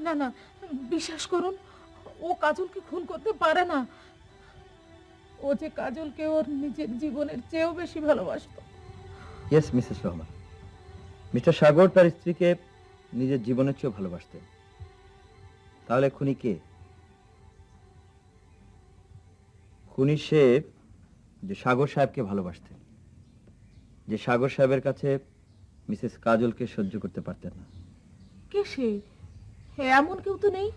না না, বিশ্বাস করুন, ও কাজলকে খুন করতে পারে না। ও যে কাজলকে ওর নিজের জীবনের চেয়েও বেশি ভালোবাসতো। ইয়েস মিসেস রহমান, মিস্টার সাগর তার স্ত্রীকে নিজের জীবনের চেয়েও ভালোবাসতেন। তাহলে খুনি কে? খুনি সে যে সাগর সাহেবকে ভালোবাসতেন, যে সাগর সাহেবের কাছে মিসেস কাজলকে সহ্য করতে পারতেন না। কে সে? এমন কেউ তো নেই।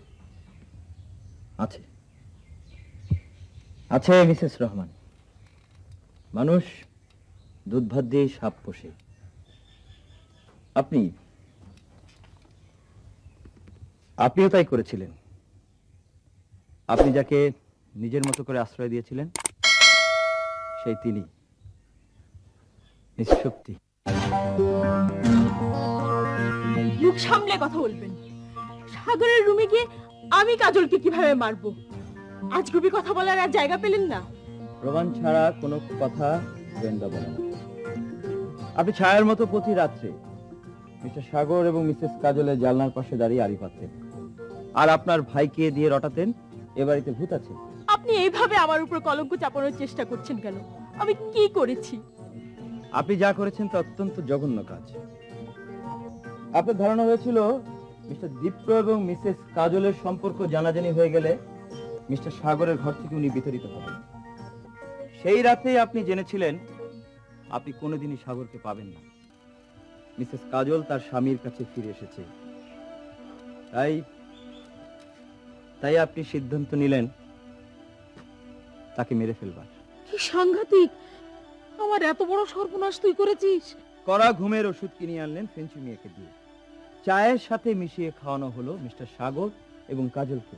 আছে আছে মিসেস রহমান। মানুষ দুধ ভাত দিয়ে সাপ পোষে। আপনিও তাই করেছিলেন। আপনি যাকে নিজের মতো করে আশ্রয় দিয়েছিলেন সেই তিনি নিঃশক্তি। মুখ সামলে কথা বলবেন। সাগরের রুমে গিয়ে আমি কাজলকে কিভাবে মারবো? আজগুবি কথা বলার আর জায়গা পেলেন না। প্রমাণ ছাড়া কোনো কথা গোয়েন্দা বলে না। আপনি ছায়ার মতো প্রতি রাত্রে মিস্টার সাগর এবং মিসেস কাজলের জানলার পাশে দাঁড়িয়ে আড়ি পাততেন, আর আপনার ভাইকে দিয়ে রটাতেন এ বাড়িতে ভূত আছে। আপনি এইভাবে আমার উপর কলঙ্ক চাপানোর চেষ্টা করছেন কেন? আমি কি করেছি? আপনি যা করেছেন তা অত্যন্ত জঘন্য কাজ। আপনার ধারণা হয়েছিল মিস্টার দীপ্র এবং মিসেস কাজলের সম্পর্ক জানাজানি হয়ে গেলে মিস্টার সাগরের ঘর থেকে উনি বিতাড়িত হবেন। সেই রাতেই আপনি জেনেছিলেন আপনি কোনোদিনই সাগরকে পাবেন না। মিসেস কাজল তার স্বামীর কাছে ফিরে এসেছে। তাই আপনি সিদ্ধান্ত নিলেন তাকে মেরে ফেলবার। কি সাংঘাতিক! আমার এত বড় সর্বনাশ তুই করেছিস। কড়া ঘুমের ওষুধ কিনে আনলেন ফেঞ্চু মিয়াকে দিয়ে। চায়ের সাথে মিশিয়ে খাওয়ানো হলো মিস্টার সাগর এবং কাজলকে।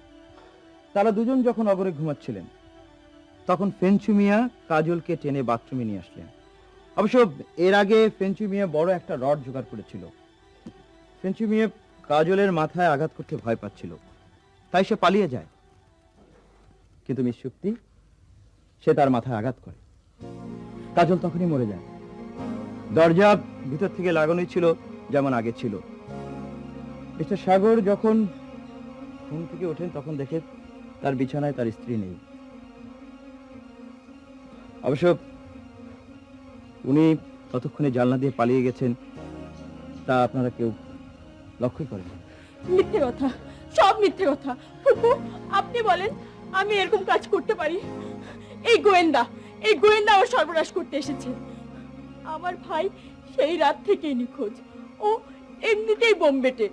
তারা দুজন যখন অগরে ঘুমাচ্ছিলেন তখন ফেঞ্চু মিয়া কাজলকে টেনে বাথরুমে নিয়ে আসলেন। অবশ্য এর আগে ফেঞ্চু মিয়া বড় একটা রড জোগাড় করেছিল। ফেঞ্চু মিয়া কাজলের মাথায় আঘাত করতে ভয় পাচ্ছিল, তাই সে পালিয়ে যায়। কিন্তু মিস শুক্তি, সে তার মাথায় আঘাত করে, কাজল তখনই মরে যায়। দরজা ভিতর থেকে লাগানোই ছিল যেমন আগে ছিল। মিস্টার সাগর যখন ঘুম থেকে ওঠেন তখন দেখে তার বিছানায় তার স্ত্রী নেই। অবশ্য উনি ততক্ষণে জানলা দিয়ে পালিয়ে গেছেন তা আপনারা কেউ লক্ষ্যই করেন। মিথ্যে কথা, সব মিথ্যে কথা। ফুপু, আপনি বলেন আমি এরকম কাজ করতে পারি? এই গোয়েন্দা আমার সর্বনাশ করতে এসেছে। আমার ভাই সেই রাত থেকেই নিখোঁজ, ও এমনিতেই বোম্বেটে।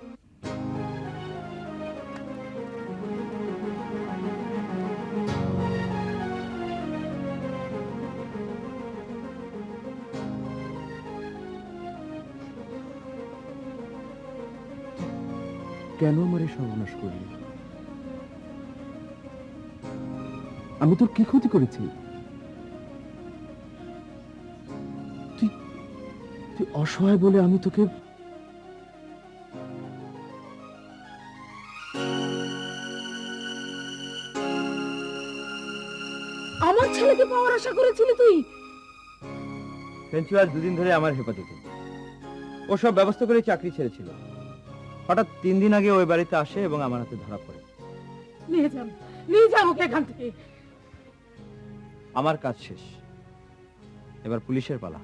কেন আমার এই সর্বনাশ করলি? আমি তোর কি ক্ষতি করেছি? তুই তুই অসহায় বলে আমি তোকে আমার ছেলেকে পাওয়ার আশা করেছিলি তুই? ফেঞ্চু আজ দুদিন ধরে আমার হেফাজতে। ও সব ব্যবস্থা করে চাকরি ছেড়েছিল। হঠাৎ 3 দিন আগে ওই বাড়িতে আসে এবং আমার হাতে ধরা পড়ে। নিয়ে যান ওকে এখান থেকে। আমার কাজ শেষ, এবার পুলিশের পালা।